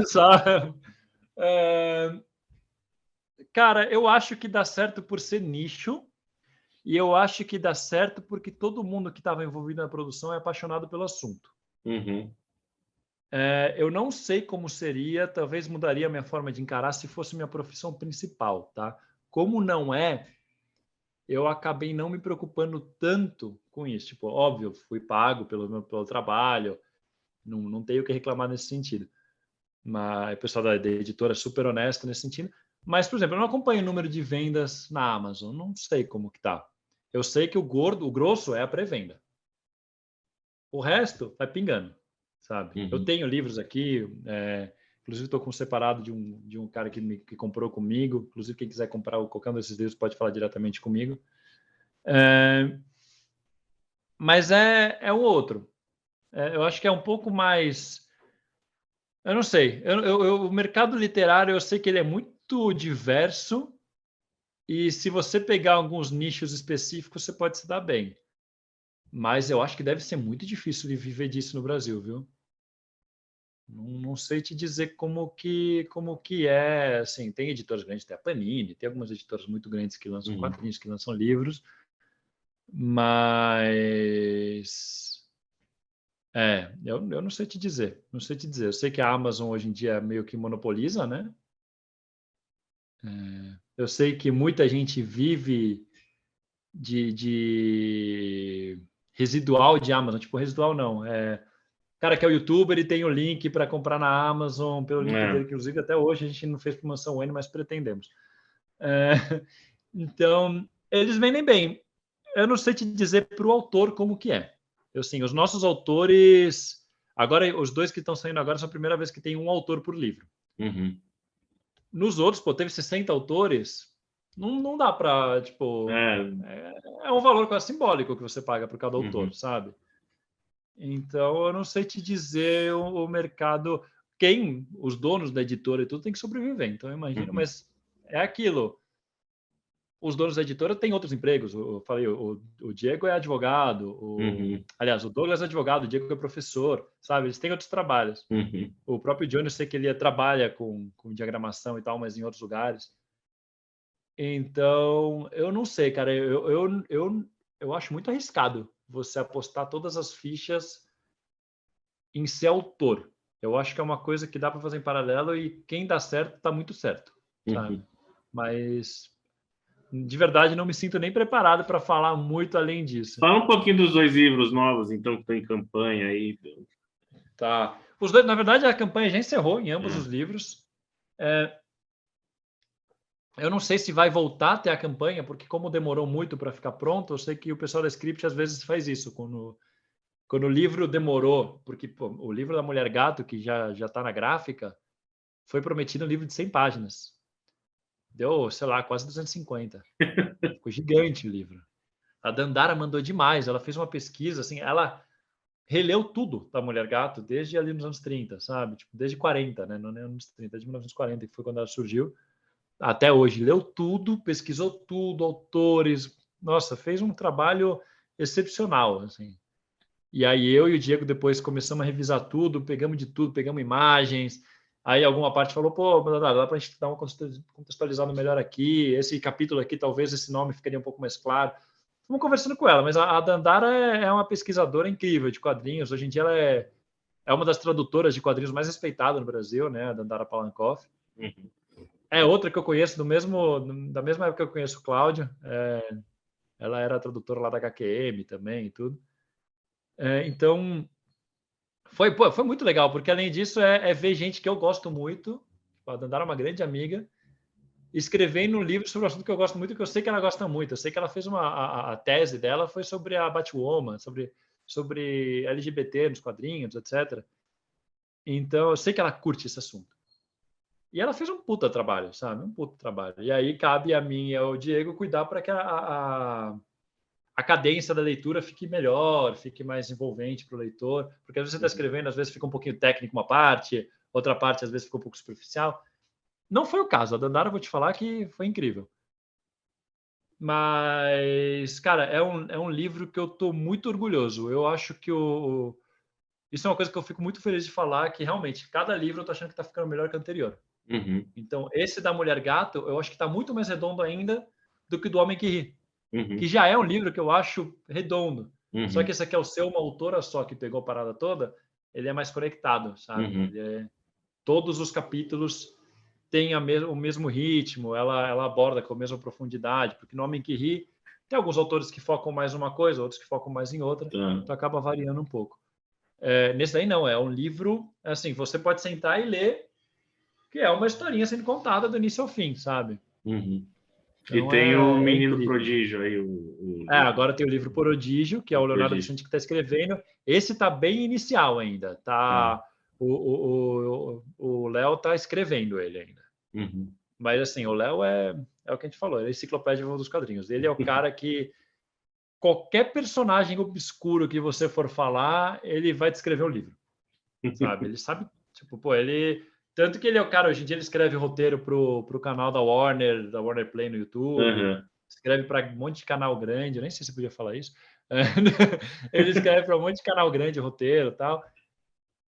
Só, cara, eu acho que dá certo por ser nicho, e eu acho que dá certo porque todo mundo que estava envolvido na produção é apaixonado pelo assunto. Eu não sei como seria, talvez mudaria a minha forma de encarar se fosse minha profissão principal, tá? Como não é, eu acabei não me preocupando tanto com isso. Tipo, óbvio, fui pago pelo trabalho, não tenho o que reclamar nesse sentido. Mas o pessoal da editora é super honesto nesse sentido. Mas, por exemplo, eu não acompanho o número de vendas na Amazon, não sei como que tá. Eu sei que o grosso é a pré-venda. O resto vai pingando, sabe? Eu tenho livros aqui, inclusive estou com um separado de um cara que comprou comigo. Inclusive, quem quiser comprar qualquer um desses livros pode falar diretamente comigo. Mas é o outro. Eu acho que é um pouco mais... Eu não sei. O mercado literário, eu sei que ele é muito diverso e se você pegar alguns nichos específicos, você pode se dar bem. Mas eu acho que deve ser muito difícil de viver disso no Brasil, viu? Não sei te dizer como que é. Assim, tem editoras grandes, tem a Panini, tem algumas editoras muito grandes que lançam quadrinhos, que lançam livros, mas eu não sei te dizer. Não sei te dizer. Eu sei que a Amazon hoje em dia meio que monopoliza, né? Eu sei que muita gente vive de residual de Amazon. Tipo, residual não. Cara que é o youtuber e tem o link para comprar na Amazon, pelo link dele, que inclusive até hoje a gente não fez promoção N, mas pretendemos. Então, eles vendem bem. Eu não sei te dizer para o autor como que é. Os nossos autores... Agora, os 2 que estão saindo agora são a primeira vez que tem um autor por livro. Nos outros, teve 60 autores, não dá para, tipo... É um valor quase simbólico que você paga por cada autor, sabe? Então, eu não sei te dizer o mercado... Os donos da editora e tudo tem que sobreviver, então eu imagino, mas é aquilo. Os donos da editora têm outros empregos. Eu falei, o Diego é advogado, aliás, o Douglas é advogado, o Diego é professor, sabe? Eles têm outros trabalhos. O próprio Johnny, eu sei que ele trabalha com diagramação e tal, mas em outros lugares. Então, eu não sei, cara. Eu acho muito arriscado você apostar todas as fichas em ser autor. Eu acho que é uma coisa que dá para fazer em paralelo e quem dá certo está muito certo, sabe? Uhum. Mas de verdade não me sinto nem preparado para falar muito além disso. Fala um pouquinho dos 2 livros novos, então, que estão em campanha aí. Tá. Os dois, na verdade, a campanha já encerrou em ambos É. os livros. Eu não sei se vai voltar a ter a campanha, porque como demorou muito para ficar pronto, eu sei que o pessoal da Script às vezes faz isso. Quando o livro demorou, porque pô, o livro da Mulher Gato, que já está na gráfica, foi prometido um livro de 100 páginas. Deu, sei lá, quase 250. Ficou gigante o livro. A Dandara mandou demais. Ela fez uma pesquisa, assim, ela releu tudo da Mulher Gato desde ali nos anos 30, sabe? Tipo, desde 40, né? Não é anos 30, desde 1940, que foi quando ela surgiu, até hoje. Leu tudo, pesquisou tudo, autores. Nossa, fez um trabalho excepcional, assim. E aí eu e o Diego depois começamos a revisar tudo, pegamos de tudo, pegamos imagens. Aí alguma parte falou, pô, dá para a gente dar uma contextualizada melhor aqui. Esse capítulo aqui, talvez esse nome ficaria um pouco mais claro. Estamos conversando com ela, mas a Dandara é uma pesquisadora incrível de quadrinhos. Hoje em dia ela é uma das tradutoras de quadrinhos mais respeitadas no Brasil, né? A Dandara Palankoff. Uhum. É outra que eu conheço da mesma época que eu conheço o Cláudio. Ela era tradutora lá da HQM também e tudo. Então, foi muito legal, porque além disso é ver gente que eu gosto muito, a Dandara é uma grande amiga, escrevendo um livro sobre um assunto que eu gosto muito, que eu sei que ela gosta muito. Eu sei que ela fez a tese dela foi sobre a Batwoman, sobre LGBT nos quadrinhos, etc. Então, eu sei que ela curte esse assunto. E ela fez um puta trabalho, sabe? Um puta trabalho. E aí cabe a mim e ao Diego cuidar para que a cadência da leitura fique melhor, fique mais envolvente para o leitor, porque às vezes você está escrevendo, às vezes fica um pouquinho técnico uma parte, outra parte às vezes fica um pouco superficial. Não foi o caso, a Dandara eu vou te falar que foi incrível. Mas, cara, é um livro que eu estou muito orgulhoso. Eu acho que isso é uma coisa que eu fico muito feliz de falar, que realmente, cada livro eu estou achando que está ficando melhor que o anterior. Uhum. Então, esse da Mulher Gato, eu acho que está muito mais redondo ainda do que o do Homem que Ri, que Uhum. já é um livro que eu acho redondo. Só que Uhum. esse aqui é o seu, uma autora só que pegou a parada toda, ele é mais conectado, sabe? Uhum. Todos os capítulos têm o mesmo ritmo, ela aborda com a mesma profundidade, porque no Homem que Ri tem alguns autores que focam mais numa coisa, outros que focam mais em outra, Tá. então acaba variando um pouco. Nesse daí não, é um livro, assim, você pode sentar e ler, que é uma historinha sendo contada do início ao fim, sabe? Uhum. E Então tem o é Menino incrível. Prodígio aí, o Agora tem o livro Prodígio, que é o Leonardo Prodígio. Vicente que está escrevendo. Esse está bem inicial ainda. Tá. O Léo está escrevendo ele ainda. Uhum. Mas assim, o Léo é o que a gente falou, ele é a enciclopédia dos quadrinhos. Ele é o cara que qualquer personagem obscuro que você for falar, ele vai descrever o livro, sabe? Ele sabe, tipo, pô, ele tanto que ele é o cara, hoje em dia ele escreve roteiro pro canal da Warner Play no YouTube, Uhum. escreve para um monte de canal grande, eu nem sei se podia falar isso. Ele escreve para um monte de canal grande roteiro e tal.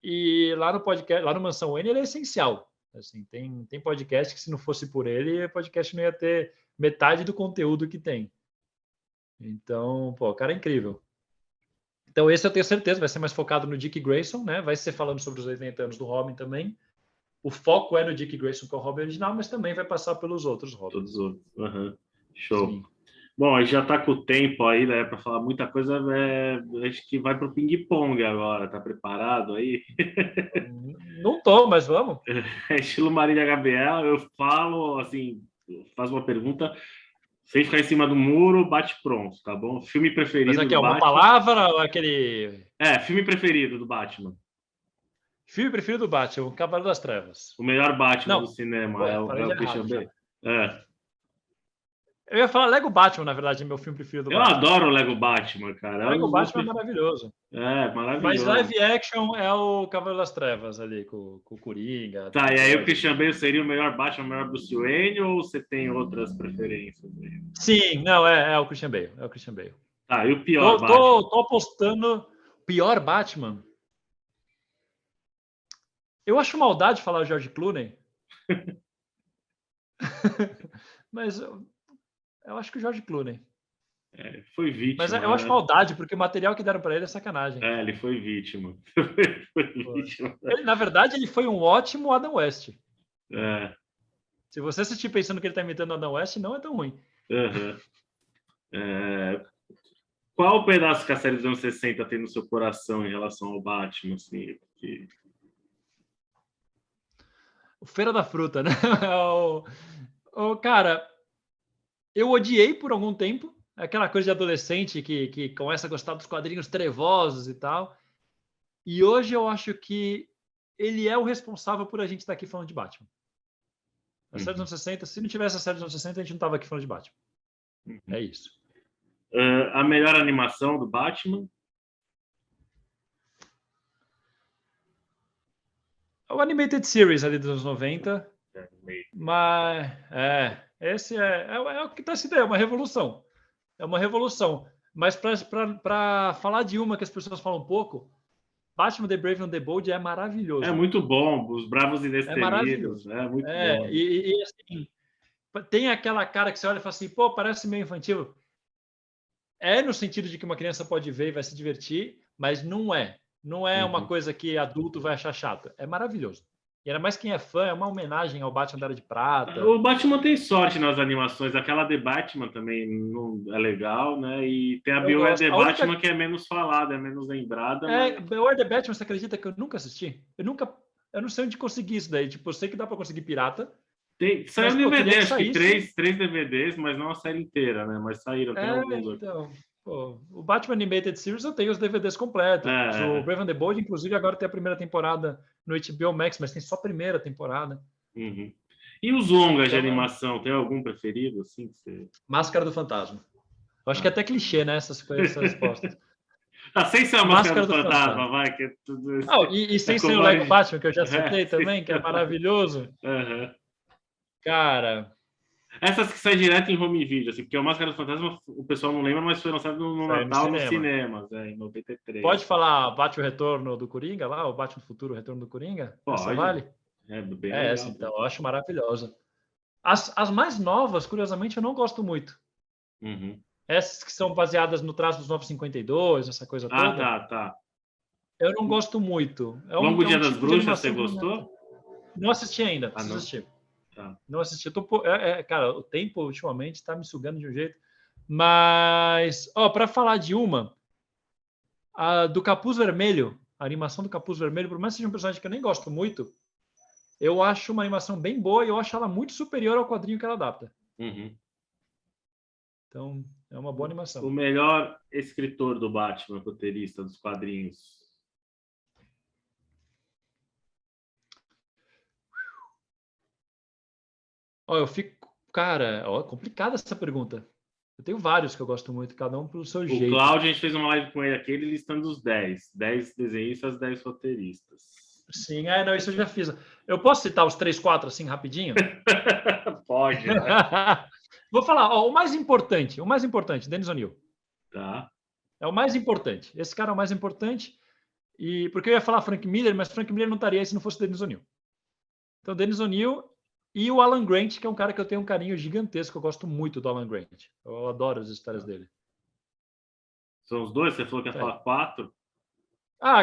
E lá no podcast, lá no Mansão N, ele é essencial. Assim, tem podcast que se não fosse por ele, o podcast não ia ter metade do conteúdo que tem. Então, pô, o cara é incrível. Então, esse eu tenho certeza vai ser mais focado no Dick Grayson, né? Vai ser falando sobre os 80 anos do Robin também. O foco é no Dick Grayson, que é o Robin original, mas também vai passar pelos outros Todos Robins. os outros. Uhum. Show. Sim. Bom, a gente já está com o tempo aí, né, para falar muita coisa. Acho que vai para o ping-pong agora. Tá preparado aí? Não tô, mas vamos. É estilo Marília Gabriela. Eu falo assim, faz uma pergunta, sem ficar em cima do muro, bate pronto, tá bom? Filme Mas preferido aqui, do ó, uma Batman? palavra ou aquele. Filme preferido do Batman. Filme preferido do Batman, O Cavaleiro das Trevas. O melhor Batman do Não, cinema pô, é falei de o Christian errado já. Bale. É. Eu ia falar Lego Batman, na verdade, é meu filme preferido do Eu Batman. adoro o Lego Batman, cara. É um Lego dos meus Batman é maravilhoso. Mas maravilhoso. live action é o Cavaleiro das Trevas ali, com o Coringa, Tá, Adam e aí o West. Christian Bale seria o melhor Batman, o melhor Bruce Wayne, ou você tem outras preferências aí? Sim, não, é o Christian Bale. É o Christian Bale. Tá, e o pior Tô, Batman? tô, tô apostando. Pior Batman? Eu acho maldade falar o George Clooney. Mas eu acho que o George Clooney. Foi vítima. Mas eu acho maldade, porque o material que deram para ele é sacanagem. Ele foi vítima. Na verdade, ele foi um ótimo Adam West. É. Se você assistir pensando que ele está imitando o Adam West, não é tão ruim. Uhum. Qual pedaço que a série dos anos 60 tem no seu coração em relação ao Batman? Assim, porque... O Feira da Fruta, né? Cara, eu odiei por algum tempo. Aquela coisa de adolescente que começa a gostar dos quadrinhos trevosos e tal. E hoje eu acho que ele é o responsável por a gente estar aqui falando de Batman. A série dos anos 60, se não tivesse a série dos anos 60, a gente não estava aqui falando de Batman. É isso. A melhor animação do Batman? O Animated Series ali dos anos 90. Mas, esse é o que está se dando, é uma revolução. É uma revolução. Mas para falar de uma que as pessoas falam pouco, Batman The Brave and the Bold é maravilhoso. É muito bom, Os Bravos e Destemidos. É maravilhoso. É muito bom. E assim, tem aquela cara que você olha e fala assim, pô, parece meio infantil. É no sentido de que uma criança pode ver e vai se divertir, mas não é. Não é uma coisa que adulto vai achar chato. É maravilhoso. E ainda mais quem é fã, é uma homenagem ao Batman da Era de Prata. O Batman tem sorte nas animações. Aquela The Batman também não é legal, né? E tem a Beware the Batman, que é menos falada, é menos lembrada. Beware the Batman, você acredita que eu nunca assisti? Eu não sei onde conseguir isso daí. Tipo, eu sei que dá para conseguir pirata. Saiu DVD, acho que três DVDs, mas não a série inteira, né? Mas saíram, tem alguns. Então, o Batman Animated Series eu tenho os DVDs completos. O Brave and the Bold, inclusive, agora tem a primeira temporada no HBO Max, mas tem só a primeira temporada. Uhum. E os longas de animação, tem algum preferido? Assim, que você... Máscara do Fantasma. Eu acho que é até clichê, né? Essas respostas. Sem ser a Máscara do Fantasma, vai. Que é tudo e sem ser o Lego Batman, que eu já citei também, que é maravilhoso. Cara... Essas que saem direto em home video, assim, porque o Máscara do Fantasma o pessoal não lembra, mas foi lançado no Natal nos cinemas, em 93. Pode falar Batman o Retorno do Coringa lá, o Batman Futuro o Retorno do Coringa? Pode. Essa vale? Bem legal, essa, então, eu acho maravilhosa. As mais novas, curiosamente, eu não gosto muito. Essas que são baseadas no traço dos 952, essa coisa toda. Tá. Eu não gosto muito. Longo Dia das Bruxas, você gostou? Não assisti ainda, preciso assistir. Tá. Não assisti. Cara, o tempo ultimamente está me sugando de um jeito. Mas, para falar de uma, a do Capuz Vermelho, a animação do Capuz Vermelho, por mais que seja um personagem que eu nem gosto muito, eu acho uma animação bem boa e eu acho ela muito superior ao quadrinho que ela adapta. Então, é uma boa animação. O melhor escritor do Batman, roteirista dos quadrinhos? Eu fico... Cara, complicada essa pergunta. Eu tenho vários que eu gosto muito, cada um pro seu jeito. O Cláudio, a gente fez uma live com ele aqui, ele listando os 10 desenhistas, 10 roteiristas. Sim, não, isso eu já fiz. Eu posso citar os 3, 4 assim rapidinho? Pode. Né? Vou falar, o mais importante, Dennis O'Neil. Tá. É o mais importante. Esse cara é o mais importante. Porque eu ia falar Frank Miller, mas Frank Miller não estaria aí se não fosse Dennis O'Neil. Então, Dennis O'Neil e o Alan Grant, que é um cara que eu tenho um carinho gigantesco. Eu gosto muito do Alan Grant. Eu adoro as histórias dele. São os dois? Você falou que ia falar 4?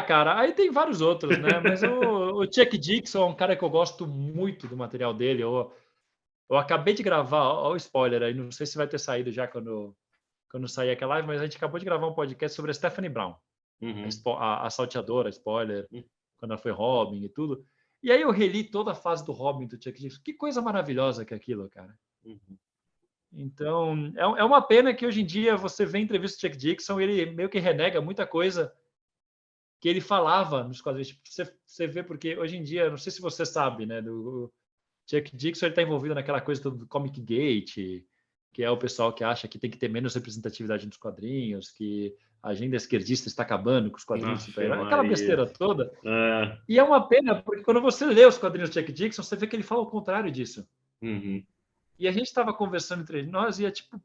Cara, aí tem vários outros, né? Mas o Chuck Dixon é um cara que eu gosto muito do material dele. Eu acabei de gravar, olha o spoiler aí, não sei se vai ter saído já quando sair aquela live, mas a gente acabou de gravar um podcast sobre a Stephanie Brown, a salteadora, spoiler, quando ela foi Robin e tudo. E aí eu reli toda a fase do Robin do Chuck Dixon. Que coisa maravilhosa que é aquilo, cara. Então, é uma pena que hoje em dia você vê entrevista do Chuck Dixon e ele meio que renega muita coisa que ele falava nos quadrinhos. Você vê, porque hoje em dia, não sei se você sabe, né, do Chuck Dixon, ele está envolvido naquela coisa do Comic Gate, que é o pessoal que acha que tem que ter menos representatividade nos quadrinhos, que a agenda esquerdista está acabando com os quadrinhos de super-herói, aquela besteira toda. E é uma pena, porque quando você lê os quadrinhos do Chuck Dixon, você vê que ele fala o contrário disso. E a gente estava conversando entre nós e é tipo,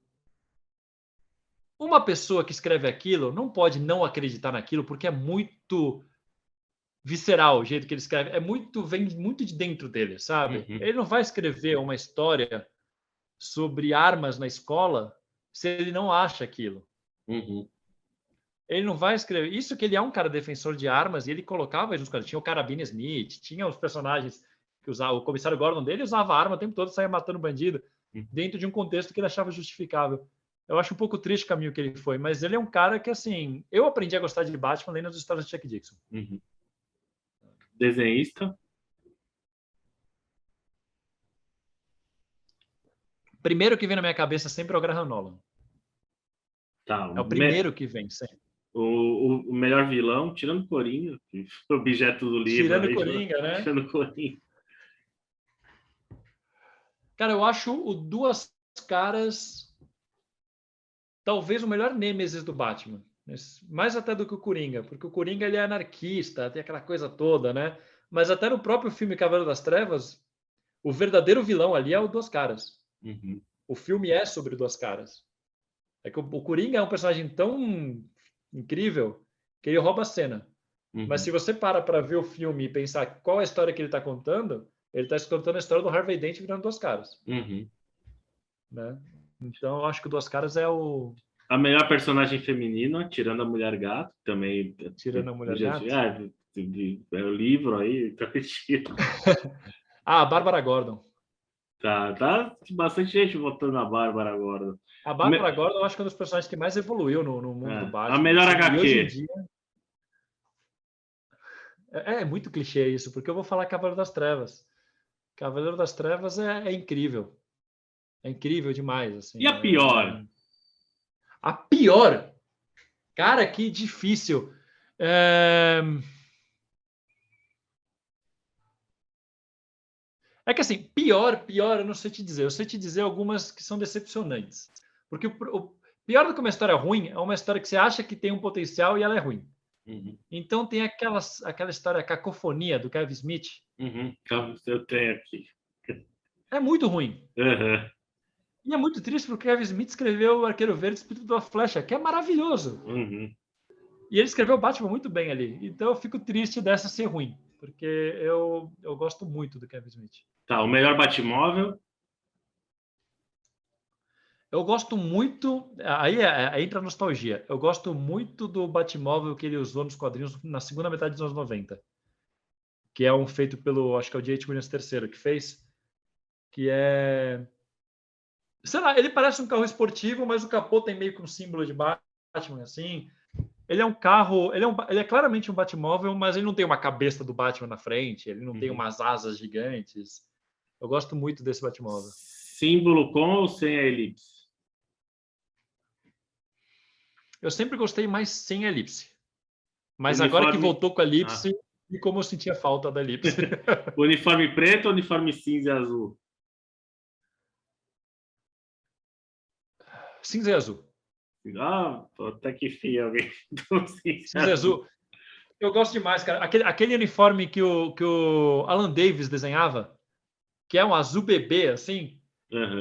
uma pessoa que escreve aquilo não pode não acreditar naquilo, porque é muito visceral o jeito que ele escreve. Vem muito de dentro dele, sabe? Ele não vai escrever uma história sobre armas na escola se ele não acha aquilo. Uhum. Ele não vai escrever. Isso que ele é um cara defensor de armas e ele colocava os caras. Tinha o Carabine Smith, tinha os personagens que usavam. O comissário Gordon dele usava arma o tempo todo, saía matando bandido, dentro de um contexto que ele achava justificável. Eu acho um pouco triste o caminho que ele foi, mas ele é um cara que, assim, eu aprendi a gostar de Batman lendo as histórias de Chuck Dixon. Uhum. Desenhista? Primeiro que vem na minha cabeça sempre é o Graham Nolan. Tá. É o primeiro que vem, sempre. O melhor vilão, tirando Coringa, que foi objeto do livro. Tirando aí, Coringa, né? Tirando Coringa. Cara, eu acho o Duas Caras talvez o melhor nêmesis do Batman. Mais até do que o Coringa, porque o Coringa ele é anarquista, tem aquela coisa toda, né? Mas até no próprio filme Cavaleiro das Trevas, o verdadeiro vilão ali é o Duas Caras. Uhum. O filme é sobre Duas Caras. É que o Coringa é um personagem tão incrível que ele rouba a cena. Uhum. Mas se você para ver o filme e pensar qual é a história que ele está contando, ele está contando a história do Harvey Dent virando Duas Caras. Uhum. Né? Então, eu acho que o Duas Caras é o... A melhor personagem feminina, tirando a Mulher Gato, também. Tirando a Mulher Gato? É o livro aí, então tira. A Bárbara Gordon. Tá bastante gente votando na Bárbara Gordon. A Bárbara Gordon, eu acho que é um dos personagens que mais evoluiu no mundo do Batman. A melhor assim, HQ. E hoje em dia... É muito clichê isso, porque eu vou falar Cavaleiro das Trevas. Cavaleiro das Trevas é incrível. É incrível demais. Assim, E a pior? A pior? Cara, que difícil. É que assim, pior, eu não sei te dizer. Eu sei te dizer algumas que são decepcionantes. Porque o pior do que uma história ruim é uma história que você acha que tem um potencial e ela é ruim. Uhum. Então tem aquela história Cacofonia do Kevin Smith. Uhum. Eu tenho aqui. É muito ruim. Uhum. E é muito triste porque o Kevin Smith escreveu o Arqueiro Verde Espírito da Flecha, que é maravilhoso. Uhum. E ele escreveu o Batman muito bem ali. Então eu fico triste dessa ser ruim. Porque eu gosto muito do Kevin Smith. Tá, o melhor Batmóvel? Eu gosto muito... Aí entra a nostalgia. Eu gosto muito do Batmóvel que ele usou nos quadrinhos na segunda metade dos anos 90. Que é um feito pelo... Acho que é o J.H. Williams III que fez. Que é... Sei lá, ele parece um carro esportivo, mas o capô tem meio que um símbolo de Batman, assim. Ele é um carro... Ele é claramente um Batmóvel, mas ele não tem uma cabeça do Batman na frente. Ele não tem umas asas gigantes. Eu gosto muito desse Batmóvel. Símbolo com ou sem a elipse? Eu sempre gostei mais sem elipse. Mas Uniforme... agora que voltou com a elipse, e como eu sentia falta da elipse. Uniforme preto ou uniforme cinza e azul? Cinza e azul. Até que enfim, alguém. Cinza e azul. Eu gosto demais, cara. Aquele uniforme que o Alan Davis desenhava, que é um azul bebê, assim,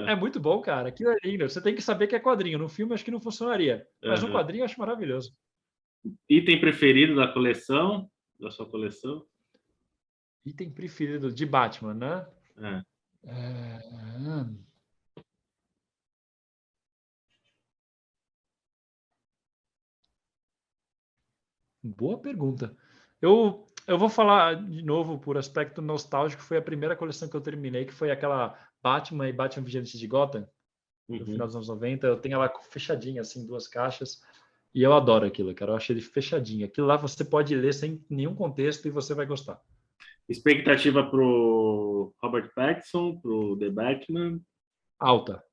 é muito bom, cara. Aquilo é lindo. Você tem que saber que é quadrinho. No filme, acho que não funcionaria. Mas no quadrinho, eu acho maravilhoso. Item preferido da coleção? Da sua coleção? Item preferido de Batman, né? Boa pergunta. Eu vou falar de novo por aspecto nostálgico. Foi a primeira coleção que eu terminei, que foi aquela Batman e Batman Vigilante de Gotham, no final dos anos 90. Eu tenho ela fechadinha, assim, 2 caixas. E eu adoro aquilo, cara. Eu achei ele fechadinho. Aquilo lá você pode ler sem nenhum contexto e você vai gostar. Expectativa pro Robert Pattinson, pro The Batman? Alta.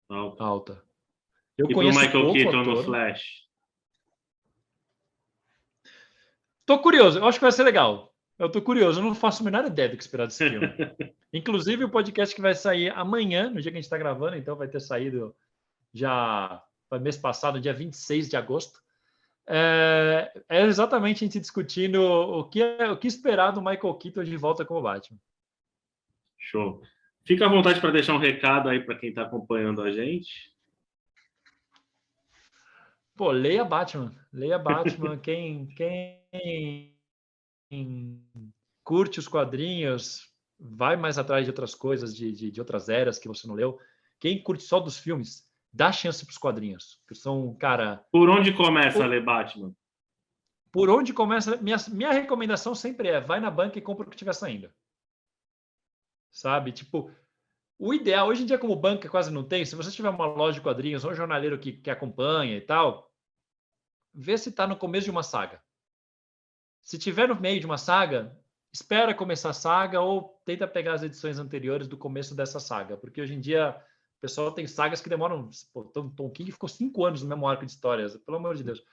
Eu e conheço pro Michael Keaton ator. no Flash? Tô curioso. Eu acho que vai ser legal. Eu tô curioso. Eu não faço a menor ideia do que esperar desse filme. Inclusive, o podcast que vai sair amanhã, no dia que a gente está gravando, então vai ter saído já mês passado, dia 26 de agosto. É exatamente a gente discutindo o que esperar do Michael Keaton de volta como Batman. Show. Fica à vontade para deixar um recado aí para quem está acompanhando a gente. Pô, leia Batman. Leia Batman. Quem curte os quadrinhos, vai mais atrás de outras coisas, de outras eras que você não leu. Quem curte só dos filmes, dá chance para os quadrinhos, que são, cara... Por onde começa a ler Batman? Por onde começa... Minha recomendação sempre é, vai na banca e compra o que estiver saindo. Sabe? Tipo, o ideal, hoje em dia, como banca quase não tem, se você tiver uma loja de quadrinhos ou um jornaleiro que acompanha e tal, vê se está no começo de uma saga. Se tiver no meio de uma saga, espera começar a saga ou tenta pegar as edições anteriores do começo dessa saga, porque hoje em dia o pessoal tem sagas que demoram... Pô, Tom King ficou 5 anos no mesmo arco de histórias, pelo amor de Deus.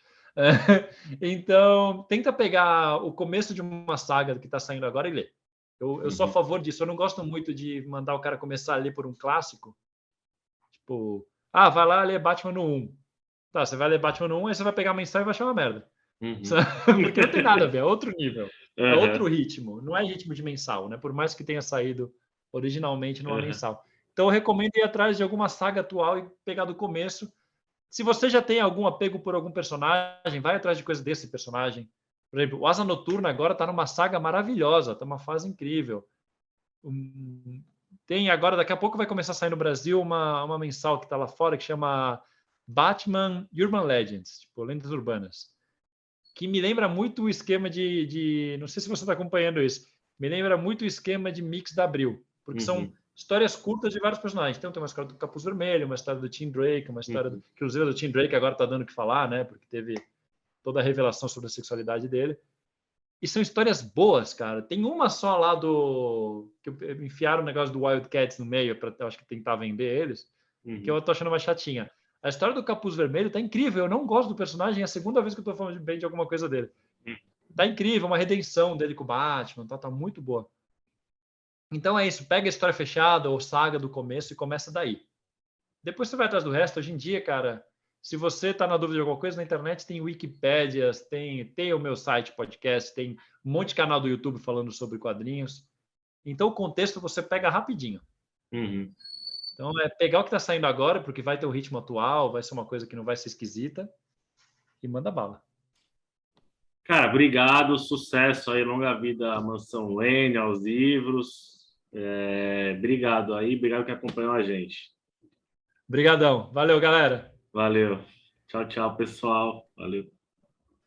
Então, tenta pegar o começo de uma saga que está saindo agora e ler. Eu sou a favor disso. Eu não gosto muito de mandar o cara começar a ler por um clássico. Tipo, vai lá ler Batman no 1. Tá, você vai ler Batman no 1, aí você vai pegar a mensagem e vai achar uma merda. Porque não tem nada a ver, é outro nível. É outro ritmo. Não é ritmo de mensal, né? Por mais que tenha saído originalmente numa mensal. Então, eu recomendo ir atrás de alguma saga atual e pegar do começo. Se você já tem algum apego por algum personagem, vai atrás de coisa desse personagem. Por exemplo, o Asa Noturna agora está numa saga maravilhosa, está numa fase incrível. Tem agora, daqui a pouco vai começar a sair no Brasil uma mensal que está lá fora que chama Batman Urban Legends, tipo, Lendas Urbanas, que me lembra muito o esquema de não sei se você está acompanhando isso, me lembra muito o esquema de Mix da Abril, porque são histórias curtas de vários personagens. Então, tem uma história do Capuz Vermelho, uma história do Tim Drake, uma história inclusive do Tim Drake agora está dando o que falar, né? Porque teve toda a revelação sobre a sexualidade dele. E são histórias boas, cara. Tem uma só lá que enfiaram o negócio do Wildcats no meio para, acho que, tentar vender eles, que eu tô achando mais chatinha. A história do Capuz Vermelho tá incrível. Eu não gosto do personagem, é a segunda vez que eu tô falando bem de alguma coisa dele. Tá incrível, uma redenção dele com o Batman, tá muito boa. Então é isso, pega a história fechada ou saga do começo e começa daí. Depois você vai atrás do resto. Hoje em dia, cara, se você está na dúvida de alguma coisa, na internet tem Wikipédias, tem o meu site podcast, tem um monte de canal do YouTube falando sobre quadrinhos. Então, o contexto você pega rapidinho. Então, é pegar o que está saindo agora, porque vai ter o ritmo atual, vai ser uma coisa que não vai ser esquisita, e manda bala. Cara, obrigado, sucesso aí, longa vida à Mansão Wayne, aos livros. Obrigado aí, obrigado que acompanhou a gente. Obrigadão. Valeu, galera. Valeu. Tchau, tchau, pessoal. Valeu.